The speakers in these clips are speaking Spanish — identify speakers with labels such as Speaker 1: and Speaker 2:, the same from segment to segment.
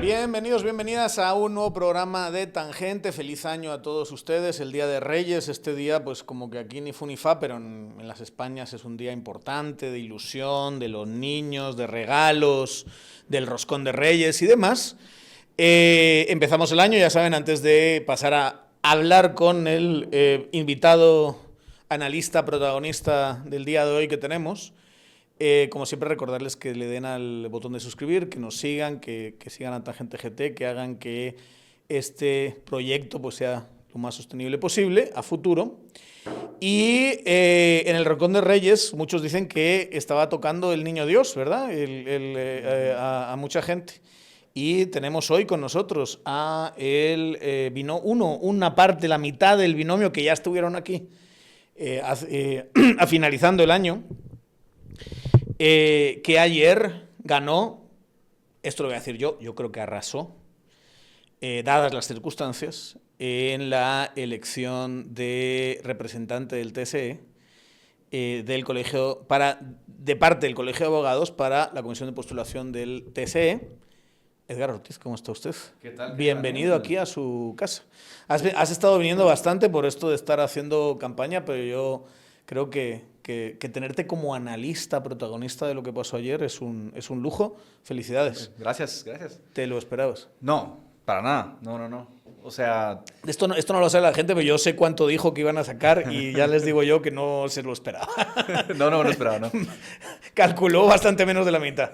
Speaker 1: Bienvenidos, bienvenidas a un nuevo programa de Tangente. Feliz año a todos ustedes. El Día de Reyes, este día pues como que aquí ni fu ni fa, pero en las Españas es un día importante de ilusión, de los niños, de regalos, del roscón de Reyes y demás. Empezamos el año, ya saben, antes de pasar a hablar con el invitado, analista, protagonista del día de hoy que tenemos. Como siempre, recordarles que le den al botón de suscribir, que nos sigan, que sigan a Tangente GT, que hagan que este proyecto pues, sea lo más sostenible posible a futuro. Y en el Roscón de Reyes, muchos dicen que estaba tocando el Niño Dios, ¿verdad? A mucha gente. Y tenemos hoy con nosotros a una parte, la mitad del binomio que ya estuvieron aquí finalizando el año. Que ayer ganó, esto lo voy a decir yo creo que arrasó, dadas las circunstancias, en la elección de representante del TSE, del colegio, de parte del Colegio de Abogados para la comisión de postulación del TSE. Edgar Ortiz, ¿cómo está usted?
Speaker 2: ¿Qué tal?
Speaker 1: Bienvenido aquí a su casa. Has estado viniendo bastante por esto de estar haciendo campaña, pero yo creo que tenerte como analista, protagonista de lo que pasó ayer es un lujo. Felicidades.
Speaker 2: Gracias, gracias.
Speaker 1: ¿Te lo esperabas?
Speaker 2: No, para nada. No. O sea...
Speaker 1: Esto no lo sabe la gente, pero yo sé cuánto dijo que iban a sacar y ya les digo yo que no se lo esperaba.
Speaker 2: No lo esperaba, ¿no?
Speaker 1: Calculó bastante menos de la mitad.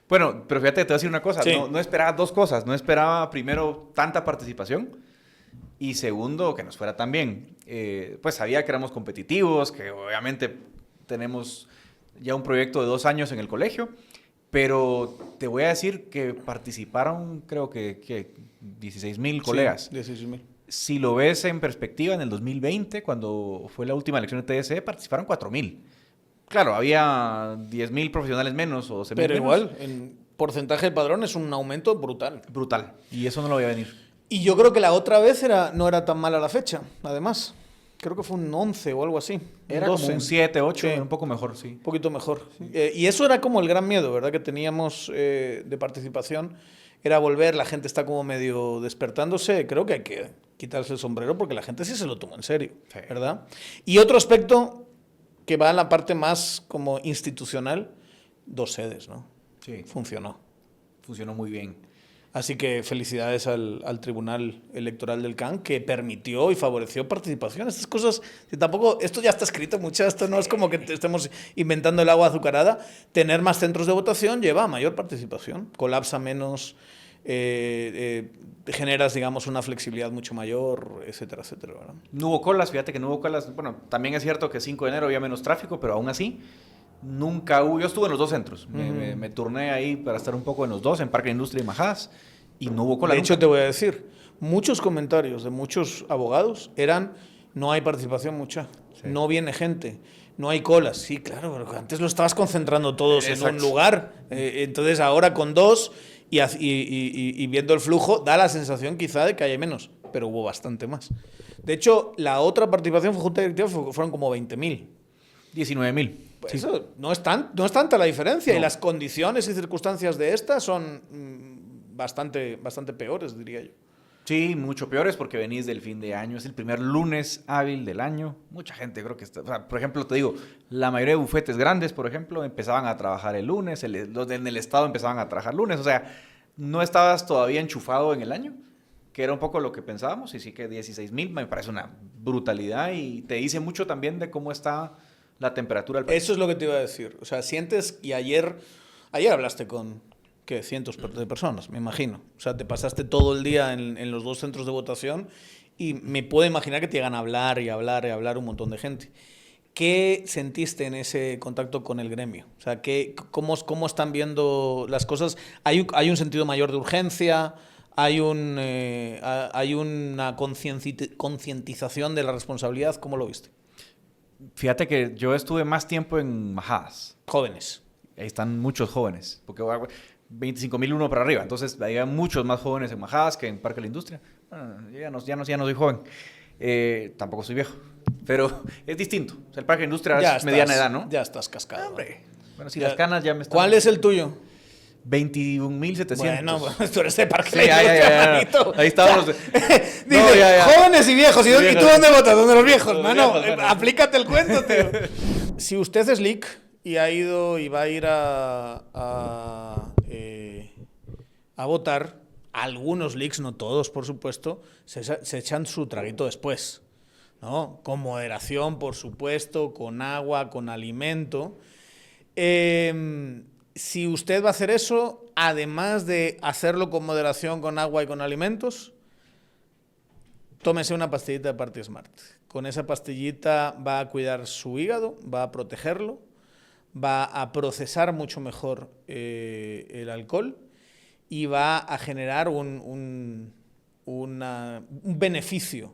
Speaker 2: Bueno, pero fíjate, te voy a decir una cosa.
Speaker 1: Sí.
Speaker 2: No esperaba dos cosas. No esperaba, primero, tanta participación. Y segundo, que nos fuera tan bien. Pues sabía que éramos competitivos, que obviamente tenemos ya un proyecto de 2 años en el colegio, pero te voy a decir que participaron, creo que 16,000 colegas.
Speaker 1: Sí, 16,000.
Speaker 2: Si lo ves en perspectiva, en el 2020, cuando fue la última elección de TSE, participaron 4,000. Claro, había 10,000 profesionales menos o 12,000
Speaker 1: Pero
Speaker 2: menos.
Speaker 1: igual, en porcentaje de padrón es un aumento brutal.
Speaker 2: Brutal. Y eso no lo voy a venir.
Speaker 1: Y yo creo que la otra vez no era tan mala la fecha, además. Creo que fue un 11 o algo así.
Speaker 2: Era
Speaker 1: 12.
Speaker 2: como un 7, 8,
Speaker 1: Sí.
Speaker 2: un poco mejor, sí.
Speaker 1: Un poquito mejor. Sí. Y eso era como el gran miedo, ¿verdad? Que teníamos de participación. Era volver, la gente está como medio despertándose. Creo que hay que quitarse el sombrero porque la gente sí se lo tomó en serio,
Speaker 2: Sí.
Speaker 1: ¿verdad? Y otro aspecto que va en la parte más como institucional, 2 sedes, ¿no?
Speaker 2: Sí.
Speaker 1: Funcionó.
Speaker 2: Funcionó muy bien.
Speaker 1: Así que felicidades al Tribunal Electoral del CAN que permitió y favoreció participación. Estas cosas, que tampoco, esto ya está escrito mucho, esto no es como que estemos inventando el agua azucarada. Tener más centros de votación lleva a mayor participación, colapsa menos, generas, digamos, una flexibilidad mucho mayor, etcétera, etcétera, ¿verdad?
Speaker 2: No hubo colas, fíjate que no hubo colas. Bueno, también es cierto que 5 de enero había menos tráfico, pero aún así nunca hubo. Yo estuve en los 2 centros. Me turné ahí para estar un poco en los 2, en Parque de Industria y Majadas, y no hubo cola.
Speaker 1: De hecho, te voy a decir, muchos comentarios de muchos abogados eran: no hay participación mucha, sí. No viene gente, no hay colas. Sí, claro, pero antes lo estabas concentrando todos en un lugar. Entonces ahora con 2 y viendo el flujo, da la sensación quizá de que haya menos, pero hubo bastante más. De hecho, la otra participación fue junta directiva, fueron como 20,000.
Speaker 2: 19,000.
Speaker 1: Pues
Speaker 2: sí.
Speaker 1: Eso no es tanta la diferencia.
Speaker 2: No.
Speaker 1: Y las condiciones y circunstancias de esta son bastante peores, diría yo.
Speaker 2: Sí, mucho peores porque venís del fin de año. Es el primer lunes hábil del año. Mucha gente creo que está... O sea, por ejemplo, te digo, la mayoría de bufetes grandes, por ejemplo, empezaban a trabajar el lunes. Los en el estado empezaban a trabajar lunes. O sea, no estabas todavía enchufado en el año, que era un poco lo que pensábamos. Y sí que 16,000 me parece una brutalidad y te dice mucho también de cómo está la temperatura del país.
Speaker 1: Eso es lo que te iba a decir. O sea, sientes... Y ayer hablaste con... ¿Qué? Cientos de personas, me imagino. O sea, te pasaste todo el día en los 2 centros de votación y me puedo imaginar que te llegan a hablar y hablar un montón de gente. ¿Qué sentiste en ese contacto con el gremio? O sea, ¿cómo están viendo las cosas? ¿Hay un sentido mayor de urgencia? ¿Hay una concientización de la responsabilidad? ¿Cómo lo viste?
Speaker 2: Fíjate que yo estuve más tiempo en Majadas.
Speaker 1: Jóvenes.
Speaker 2: Ahí están muchos jóvenes, porque 25,000 uno para arriba. Entonces, había muchos más jóvenes en Majadas que en Parque de la Industria. Ya no soy joven. Tampoco soy viejo. Pero es distinto. O sea, el parque de industria
Speaker 1: Ya
Speaker 2: es mediana
Speaker 1: estás,
Speaker 2: edad, ¿no?
Speaker 1: Ya estás cascado.
Speaker 2: Hombre. Bueno, si
Speaker 1: Ya.
Speaker 2: las canas ya me están...
Speaker 1: ¿Cuál es el tuyo?
Speaker 2: 21.700.
Speaker 1: Bueno, pues tú eres de parque
Speaker 2: Sí,
Speaker 1: de la industria,
Speaker 2: ya.
Speaker 1: manito.
Speaker 2: Ahí estábamos.
Speaker 1: Dice,
Speaker 2: ya.
Speaker 1: jóvenes y viejos. ¿Y
Speaker 2: Viejos.
Speaker 1: tú dónde votas? ¿Dónde los viejos?
Speaker 2: Los
Speaker 1: Mano,
Speaker 2: viejos, bueno.
Speaker 1: aplícate el cuento, tío. Si usted es leak y ha ido y va a ir a votar, algunos leaks, no todos, por supuesto, se echan su traguito después, ¿no? Con moderación, por supuesto, con agua, con alimento. Si usted va a hacer eso, además de hacerlo con moderación, con agua y con alimentos, tómese una pastillita de Party Smart. Con esa pastillita va a cuidar su hígado, va a protegerlo, va a procesar mucho mejor el alcohol y va a generar un beneficio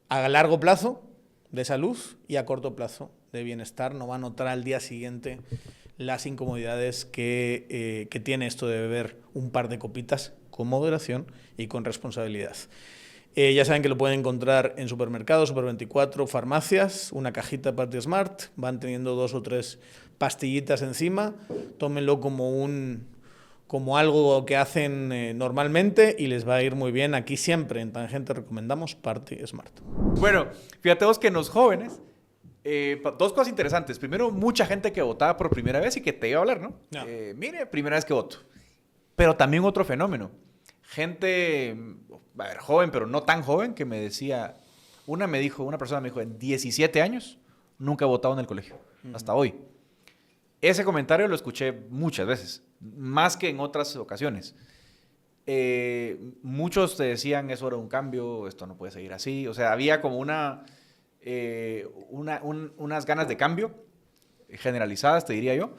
Speaker 1: a largo plazo de salud y a corto plazo de bienestar. No va a notar al día siguiente las incomodidades que tiene esto de beber un par de copitas con moderación y con responsabilidad. Ya saben que lo pueden encontrar en supermercados, Super24, farmacias, una cajita de Party Smart, van teniendo 2 o 3 pastillitas encima, tómenlo como algo que hacen normalmente y les va a ir muy bien. Aquí siempre en Tangente recomendamos Party Smart.
Speaker 2: Bueno, fíjate vos que en los jóvenes, 2 cosas interesantes. Primero, mucha gente que votaba por primera vez y que te iba a hablar, ¿no?
Speaker 1: No.
Speaker 2: Mire, primera vez que voto. Pero también otro fenómeno. Gente, a ver, joven, pero no tan joven, que me decía, una persona me dijo, en 17 años nunca he votado en el colegio, hasta hoy. Ese comentario lo escuché muchas veces, más que en otras ocasiones. Muchos te decían, eso era un cambio, esto no puede seguir así. O sea, había como unas ganas de cambio generalizadas, te diría yo.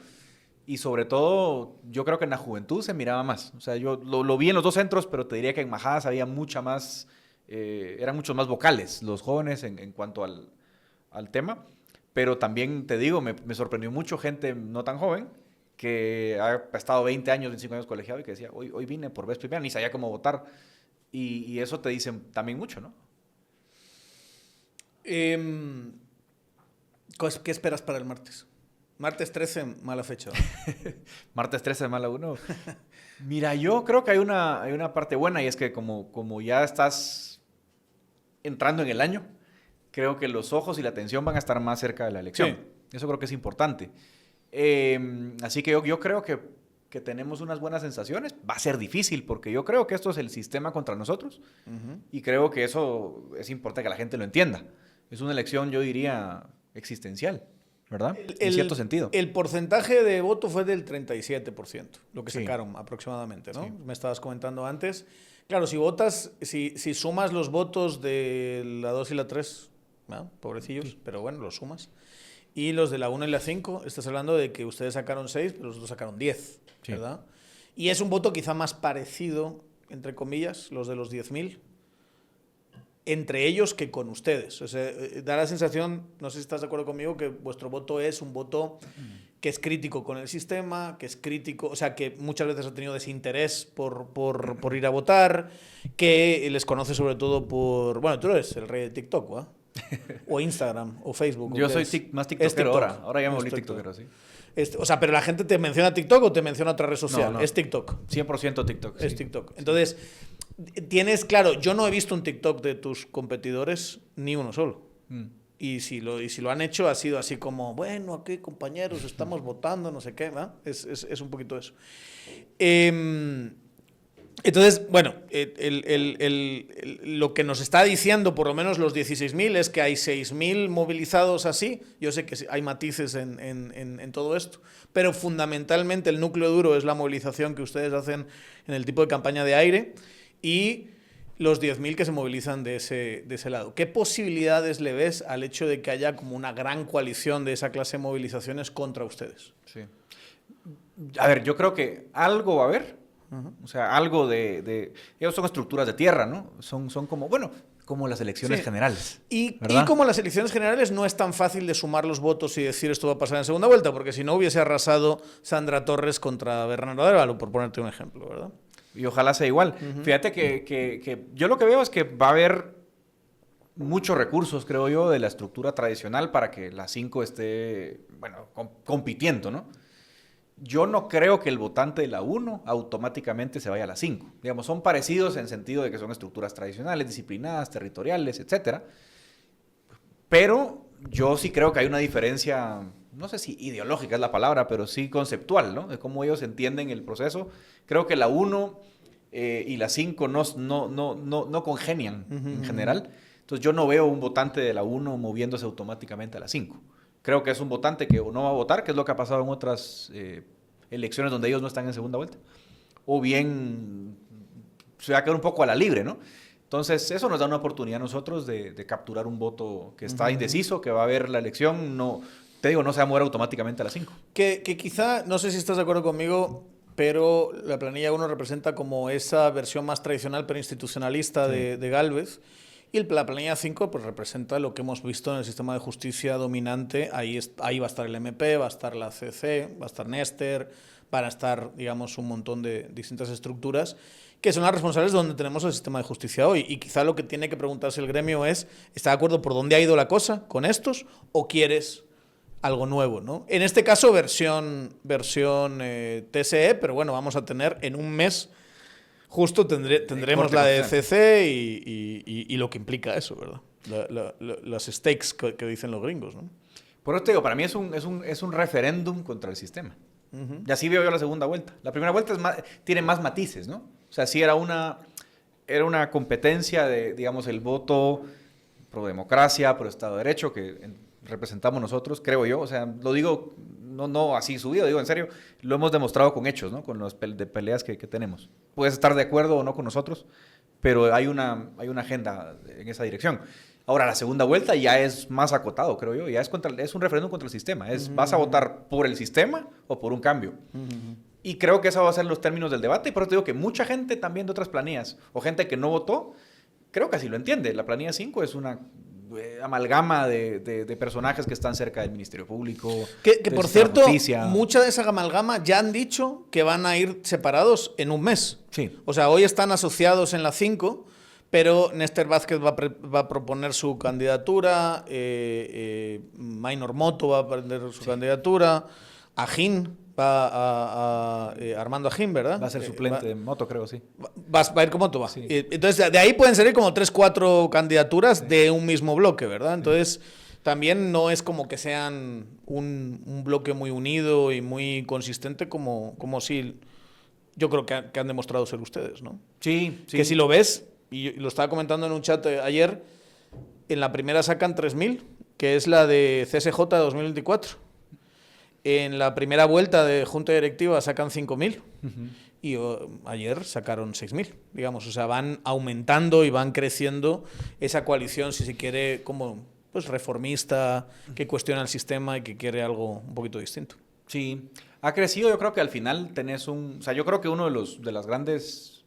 Speaker 2: Y sobre todo, yo creo que en la juventud se miraba más. O sea, yo lo vi en los 2 centros, pero te diría que en Majadas había mucha más, eran muchos más vocales los jóvenes en cuanto al tema. Pero también, te digo, me sorprendió mucho gente no tan joven que ha estado 20 años, 25 años colegiado y que decía, hoy vine por vez primera, ni sabía cómo votar. Y eso te dice también mucho, ¿no?
Speaker 1: ¿Qué esperas para el martes? Martes 13, mala fecha.
Speaker 2: Martes 13 de mala 1. Mira, yo creo que hay una parte buena y es que como ya estás entrando en el año, creo que los ojos y la atención van a estar más cerca de la elección. Sí. Eso creo que es importante. Así que yo creo que tenemos unas buenas sensaciones. Va a ser difícil porque yo creo que esto es el sistema contra nosotros y creo que eso es importante que la gente lo entienda. Es una elección, yo diría, existencial. ¿Verdad? En cierto sentido.
Speaker 1: El porcentaje de voto fue del 37%, lo que
Speaker 2: Sí.
Speaker 1: sacaron aproximadamente, ¿no?
Speaker 2: Sí.
Speaker 1: Me estabas comentando antes. Claro, si sumas los votos de la 2 y la 3, ¿no? Pobrecillos, sí. Pero bueno, los sumas. Y los de la 1 y la 5, estás hablando de que ustedes sacaron 6, pero los otros sacaron 10, sí. ¿Verdad? Y es un voto quizá más parecido, entre comillas, los de los 10.000, entre ellos que con ustedes. O sea, da la sensación, no sé si estás de acuerdo conmigo, que vuestro voto es un voto que es crítico con el sistema, que es crítico, o sea, que muchas veces ha tenido desinterés por ir a votar, que les conoce sobre todo por... Bueno, tú eres el rey de TikTok, ¿va? O Instagram, o Facebook.
Speaker 2: Yo soy más tiktokero
Speaker 1: TikTok.
Speaker 2: Ahora ya me volví tiktokero, sí.
Speaker 1: O sea, pero la gente te menciona TikTok o te menciona otra red social.
Speaker 2: No.
Speaker 1: Es TikTok.
Speaker 2: 100% TikTok.
Speaker 1: Es
Speaker 2: sí.
Speaker 1: TikTok. Entonces, tienes, claro, yo no he visto un TikTok de tus competidores, ni uno solo. Y si lo han hecho, ha sido así como, bueno, aquí compañeros, estamos votando, no sé qué, ¿verdad? Es un poquito eso. Entonces, bueno, lo que nos está diciendo, por lo menos los 16.000, es que hay 6.000 movilizados así. Yo sé que hay matices en todo esto, pero fundamentalmente el núcleo duro es la movilización que ustedes hacen en el tipo de campaña de aire y los 10.000 que se movilizan de ese lado. ¿Qué posibilidades le ves al hecho de que haya como una gran coalición de esa clase de movilizaciones contra ustedes?
Speaker 2: Sí. A ver, yo creo que algo va a haber. O sea, algo de... Ellos son estructuras de tierra, ¿no? Son como, bueno, como las elecciones generales.
Speaker 1: Y como las elecciones generales no es tan fácil de sumar los votos y decir esto va a pasar en segunda vuelta, porque si no hubiese arrasado Sandra Torres contra Bernardo Arévalo, por ponerte un ejemplo, ¿verdad?
Speaker 2: Y ojalá sea igual. Fíjate que yo lo que veo es que va a haber muchos recursos, creo yo, de la estructura tradicional para que la 5 esté, bueno, compitiendo, ¿no? Yo no creo que el votante de la 1 automáticamente se vaya a la 5. Digamos, son parecidos en sentido de que son estructuras tradicionales, disciplinadas, territoriales, etcétera. Pero yo sí creo que hay una diferencia, no sé si ideológica es la palabra, pero sí conceptual, ¿no? De cómo ellos entienden el proceso. Creo que la 1 y la 5 no congenian en general. Entonces yo no veo un votante de la 1 moviéndose automáticamente a la 5. Creo que es un votante que o no va a votar, que es lo que ha pasado en otras elecciones donde ellos no están en segunda vuelta. O bien se va a quedar un poco a la libre, ¿no? Entonces, eso nos da una oportunidad a nosotros de capturar un voto que está indeciso, que va a ver la elección, no, te digo, no se va a mover automáticamente a las 5.
Speaker 1: Que quizá, no sé si estás de acuerdo conmigo, pero la planilla 1 representa como esa versión más tradicional pero institucionalista de Gálvez. Y la planilla 5 pues, representa lo que hemos visto en el sistema de justicia dominante. Ahí va a estar el MP, va a estar la CC, va a estar Néstor, van a estar, digamos, un montón de distintas estructuras que son las responsables de donde tenemos el sistema de justicia hoy. Y quizá lo que tiene que preguntarse el gremio es, ¿está de acuerdo por dónde ha ido la cosa con estos o quieres algo nuevo, ¿no? En este caso, versión TSE, pero bueno, vamos a tener en un mes... Justo tendremos la de CC y lo que implica eso, ¿verdad? Las stakes que dicen los gringos, ¿no?
Speaker 2: Por eso te digo, para mí es un referéndum contra el sistema. Y así veo yo la segunda vuelta. La primera vuelta tiene más matices, ¿no? O sea, sí era una competencia de, digamos, el voto pro democracia, pro Estado de Derecho, que representamos nosotros, creo yo. O sea, lo digo... No así subido, digo en serio, lo hemos demostrado con hechos, ¿no? Con las peleas que tenemos. Puedes estar de acuerdo o no con nosotros, pero hay una agenda en esa dirección. Ahora, la segunda vuelta ya es más acotado, creo yo, ya es un referéndum contra el sistema. ¿Vas a votar por el sistema o por un cambio? Y creo que esos van a ser los términos del debate, y por eso te digo que mucha gente también de otras planillas, o gente que no votó, creo que así lo entiende. La planilla 5 es una... amalgama de personajes que están cerca del Ministerio Público.
Speaker 1: Que por cierto, mucha de esa amalgama ya han dicho que van a ir separados en un mes.
Speaker 2: Sí.
Speaker 1: O sea, hoy están asociados en la 5, pero Néstor Vázquez va a proponer su candidatura, Maynor Moto va a proponer su candidatura, Ajín va Armando Ajín, ¿verdad?
Speaker 2: Va a ser suplente de Moto, creo, sí.
Speaker 1: Va a ir con Moto, va.
Speaker 2: Sí.
Speaker 1: Entonces, de ahí pueden salir como 3-4 candidaturas de un mismo bloque, ¿verdad? Entonces, también no es como que sean un bloque muy unido y muy consistente como sí, yo creo que han demostrado ser ustedes, ¿no?
Speaker 2: Sí, sí.
Speaker 1: Que si lo ves, y lo estaba comentando en un chat ayer, en la primera sacan 3.000, que es la de CSJ de 2024. En la primera vuelta de Junta Directiva sacan 5.000 y ayer sacaron 6.000, digamos. O sea, van aumentando y van creciendo esa coalición, si se quiere, como pues reformista, que cuestiona el sistema y que quiere algo un poquito distinto.
Speaker 2: Sí, ha crecido. Yo creo que al final tenés o sea, yo creo que uno de las grandes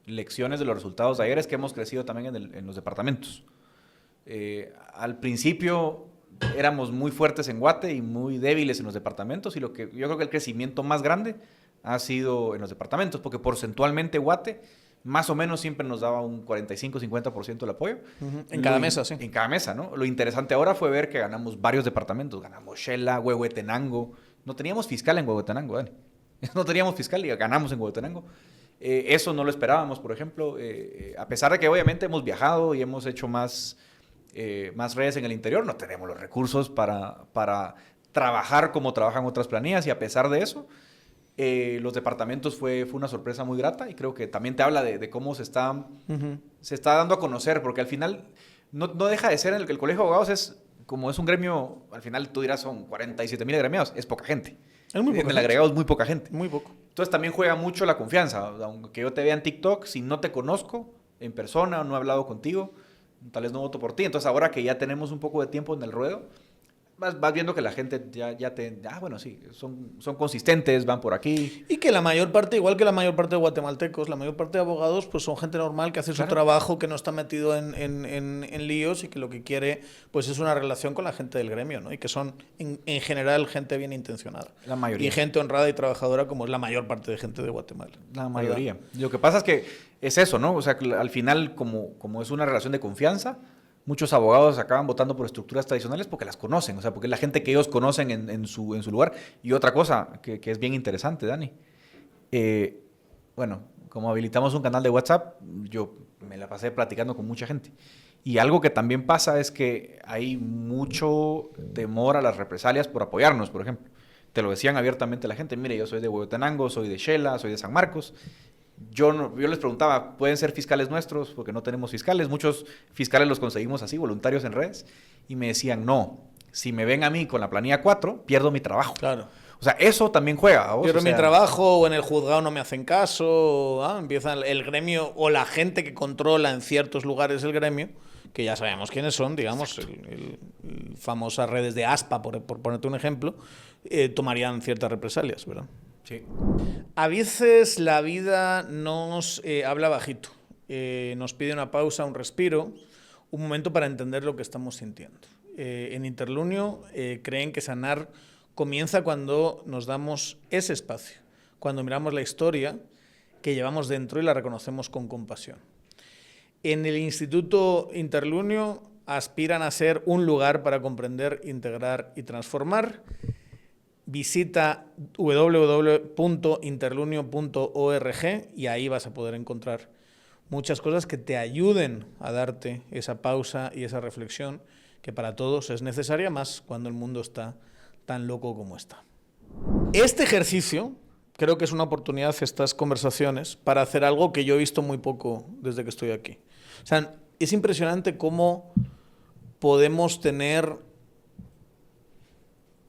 Speaker 2: lecciones de los resultados de ayer es que hemos crecido también en los departamentos. Al principio... éramos muy fuertes en Guate y muy débiles en los departamentos, y yo creo que el crecimiento más grande ha sido en los departamentos, porque porcentualmente Guate más o menos siempre nos daba un 45-50% del apoyo.
Speaker 1: En cada mesa, sí.
Speaker 2: En cada mesa, ¿no? Lo interesante ahora fue ver que ganamos varios departamentos. Ganamos Xela, Huehuetenango. No teníamos fiscal en Huehuetenango, Dani. No teníamos fiscal y ganamos en Huehuetenango. Eso no lo esperábamos, por ejemplo. A pesar de que obviamente hemos viajado y hemos hecho más redes en el interior, no tenemos los recursos para trabajar como trabajan otras planillas, y a pesar de eso, los departamentos fue una sorpresa muy grata, y creo que también te habla de cómo se está dando a conocer, porque al final no deja de ser el Colegio de Abogados como es un gremio, al final tú dirás son 47,000 agremiados, es poca gente.
Speaker 1: Es muy poca
Speaker 2: en el agregado es muy poca gente.
Speaker 1: Muy poco.
Speaker 2: Entonces también juega mucho la confianza. Aunque yo te vea en TikTok, si no te conozco en persona o no he hablado contigo, tal vez no voto por ti. Entonces ahora que ya tenemos un poco de tiempo en el ruedo, vas viendo que la gente bueno, sí, son consistentes, van por aquí.
Speaker 1: Y que la mayor parte, igual que la mayor parte de guatemaltecos, la mayor parte de abogados, pues son gente normal que hace su trabajo, que no está metido en líos, y que lo que quiere pues es una relación con la gente del gremio, ¿no? Y que son, en general, gente bien intencionada.
Speaker 2: La mayoría.
Speaker 1: Y gente honrada y trabajadora, como es la mayor parte de gente de Guatemala.
Speaker 2: La mayoría. ¿Verdad? Lo que pasa es que es eso, ¿no? O sea, que al final, como es una relación de confianza, muchos abogados acaban votando por estructuras tradicionales porque las conocen, o sea, porque es la gente que ellos conocen en su lugar. Y otra cosa que es bien interesante, Dani, bueno, como habilitamos un canal de WhatsApp, yo me la pasé platicando con mucha gente. Y algo que también pasa es que hay mucho temor a las represalias por apoyarnos, por ejemplo. Te lo decían abiertamente la gente, mire, yo soy de Huehuetenango, soy de Xela, soy de San Marcos. Yo les preguntaba, ¿pueden ser fiscales nuestros? Porque no tenemos fiscales. Muchos fiscales los conseguimos así, voluntarios en redes. Y me decían, no, si me ven a mí con la planilla 4, pierdo mi trabajo.
Speaker 1: Claro.
Speaker 2: O sea, eso también juega. ¿A vos?
Speaker 1: Pierdo
Speaker 2: O sea,
Speaker 1: mi trabajo, o en el juzgado no me hacen caso. Empieza el gremio o la gente que controla en ciertos lugares el gremio, que ya sabemos quiénes son, digamos, el famosas redes de ASPA, por ponerte un ejemplo, tomarían ciertas represalias, ¿verdad?
Speaker 2: Sí.
Speaker 1: A veces la vida nos habla bajito, nos pide una pausa, un respiro, un momento para entender lo que estamos sintiendo. En Interlunio creen que sanar comienza cuando nos damos ese espacio, cuando miramos la historia que llevamos dentro y la reconocemos con compasión. En el Instituto Interlunio aspiran a ser un lugar para comprender, integrar y transformar. Visita www.interlunio.org y ahí vas a poder encontrar muchas cosas que te ayuden a darte esa pausa y esa reflexión que para todos es necesaria, más cuando el mundo está tan loco como está. Este ejercicio creo que es una oportunidad, estas conversaciones, para hacer algo que yo he visto muy poco desde que estoy aquí. O sea, es impresionante cómo podemos tener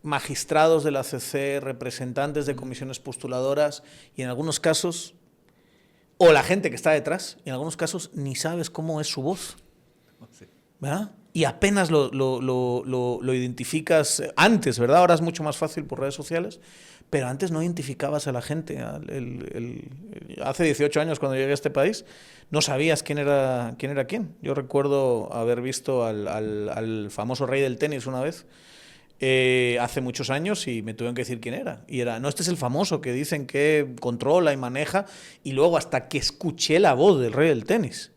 Speaker 1: magistrados de la CC, representantes de comisiones postuladoras y en algunos casos, o la gente que está detrás, y en algunos casos ni sabes cómo es su voz, ¿verdad? Y apenas lo identificas antes, ¿verdad? Ahora es mucho más fácil por redes sociales, pero antes no identificabas a la gente. Hace 18 años, cuando llegué a este país, no sabías quién era quién. Yo recuerdo haber visto al famoso rey del tenis una vez, hace muchos años, y me tuvieron que decir quién era. Y era, no, este es el famoso que dicen que controla y maneja, y luego hasta que escuché la voz del rey del tenis.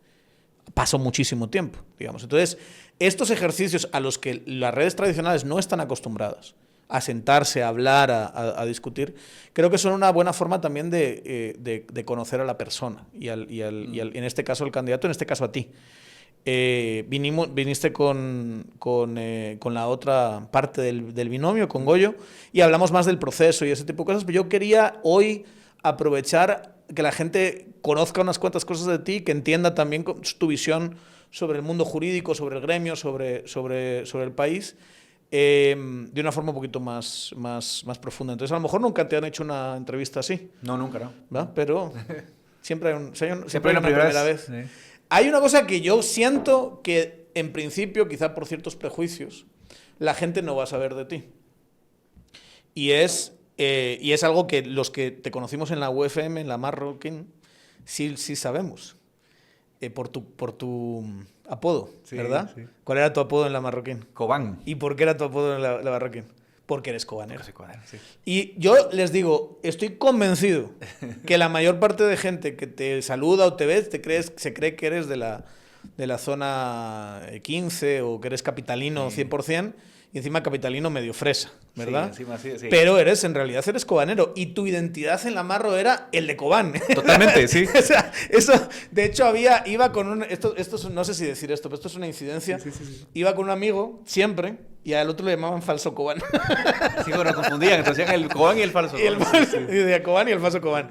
Speaker 1: Pasó muchísimo tiempo, digamos. Entonces, estos ejercicios a los que las redes tradicionales no están acostumbradas, a sentarse, a hablar, a discutir, creo que son una buena forma también de conocer a la persona y en este caso al candidato, en este caso a ti. Viniste con la otra parte del binomio, con Goyo, y hablamos más del proceso y ese tipo de cosas, pero yo quería hoy aprovechar que la gente conozca unas cuantas cosas de ti, que entienda también tu visión sobre el mundo jurídico, sobre el gremio, sobre el país, de una forma un poquito más profunda. Entonces, a lo mejor nunca te han hecho una entrevista así.
Speaker 2: No, nunca, ¿no?
Speaker 1: ¿Verdad? Pero siempre hay
Speaker 2: siempre hay una primera vez. Sí.
Speaker 1: Hay una cosa que yo siento que, en principio, quizá por ciertos prejuicios, la gente no va a saber de ti. Y es algo que los que te conocimos en la UFM, en la Marroquín, sí sabemos. Por tu apodo, sí, ¿verdad? Sí. ¿Cuál era tu apodo en la Marroquín?
Speaker 2: Cobán.
Speaker 1: ¿Y por qué era tu apodo en la Marroquín? Porque eres cobanero.
Speaker 2: Porque soy cobanero, sí.
Speaker 1: Y yo les digo, estoy convencido que la mayor parte de gente que te saluda o te ve, se cree que eres de la zona 15 o que eres capitalino 100%, y encima capitalino medio fresa, ¿verdad? Sí, encima sí. Pero en realidad eres cobanero, y tu identidad en la Marro era el de Cobán.
Speaker 2: Totalmente, sí.
Speaker 1: O sea, eso, de hecho, iba con un... Esto no sé si decir esto, pero esto es una incidencia. Sí. Iba con un amigo, siempre, y al otro le llamaban falso Cobán.
Speaker 2: Sí, bueno, confundían, entonces hacían el Cobán y el falso Cobán.
Speaker 1: El Cobán y el falso Cobán.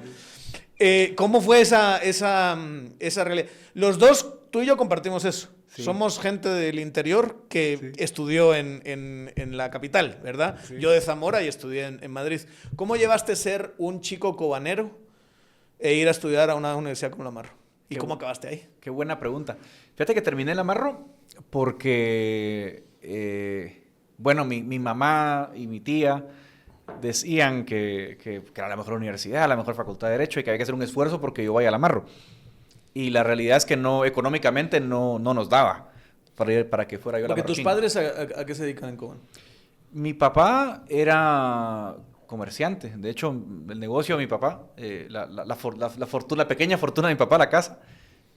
Speaker 1: ¿Cómo fue esa realidad? Los dos, tú y yo compartimos eso. Sí. Somos gente del interior que estudió en la capital, ¿verdad? Sí. Yo de Zamora y estudié en Madrid. ¿Cómo llevaste ser un chico cobanero e ir a estudiar a una universidad como la Marro? ¿Y cómo acabaste ahí?
Speaker 2: Qué buena pregunta. Fíjate que terminé la Marro porque, bueno, mi mamá y mi tía decían que era la mejor universidad, la mejor facultad de Derecho, y que había que hacer un esfuerzo porque yo vaya a la Marro. Y la realidad es que económicamente no nos daba para que fuera yo a la Marroquín.
Speaker 1: Porque tus padres, ¿a qué se dedican en Cobán?
Speaker 2: Mi papá era comerciante. De hecho, el negocio de mi papá, la pequeña fortuna de mi papá, la casa,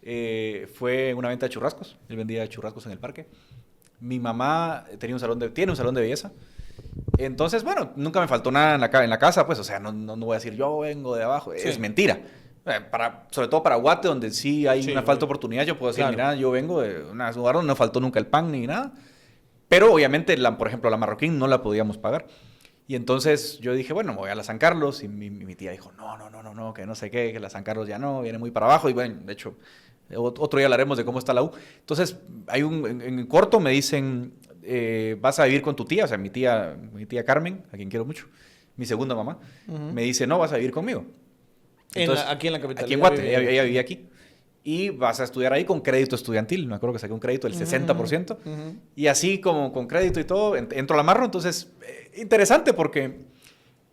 Speaker 2: fue una venta de churrascos. Él vendía churrascos en el parque. Mi mamá tiene un salón de belleza. Entonces, bueno, nunca me faltó nada en la casa, pues, o sea, no voy a decir yo vengo de abajo. Sí. Es mentira. Sobre todo para Guate, donde sí hay una falta de oportunidad, yo puedo decir, mira, yo vengo de un lugar donde no faltó nunca el pan ni nada. Pero obviamente, por ejemplo, la Marroquín no la podíamos pagar. Y entonces yo dije, bueno, me voy a la San Carlos. Y mi tía dijo, no, que no sé qué, que la San Carlos ya no, viene muy para abajo. Y bueno, de hecho, otro día hablaremos de cómo está la U. Entonces, en corto me dicen, vas a vivir con tu tía, o sea, mi tía Carmen, a quien quiero mucho, mi segunda mamá, me dice, no, vas a vivir conmigo. Entonces,
Speaker 1: aquí en la capital.
Speaker 2: Aquí en Guate, ella vivía aquí. Y vas a estudiar ahí con crédito estudiantil. Me acuerdo que saqué un crédito del 60%. Y así como con crédito y todo, entro a la Marro. Entonces, interesante porque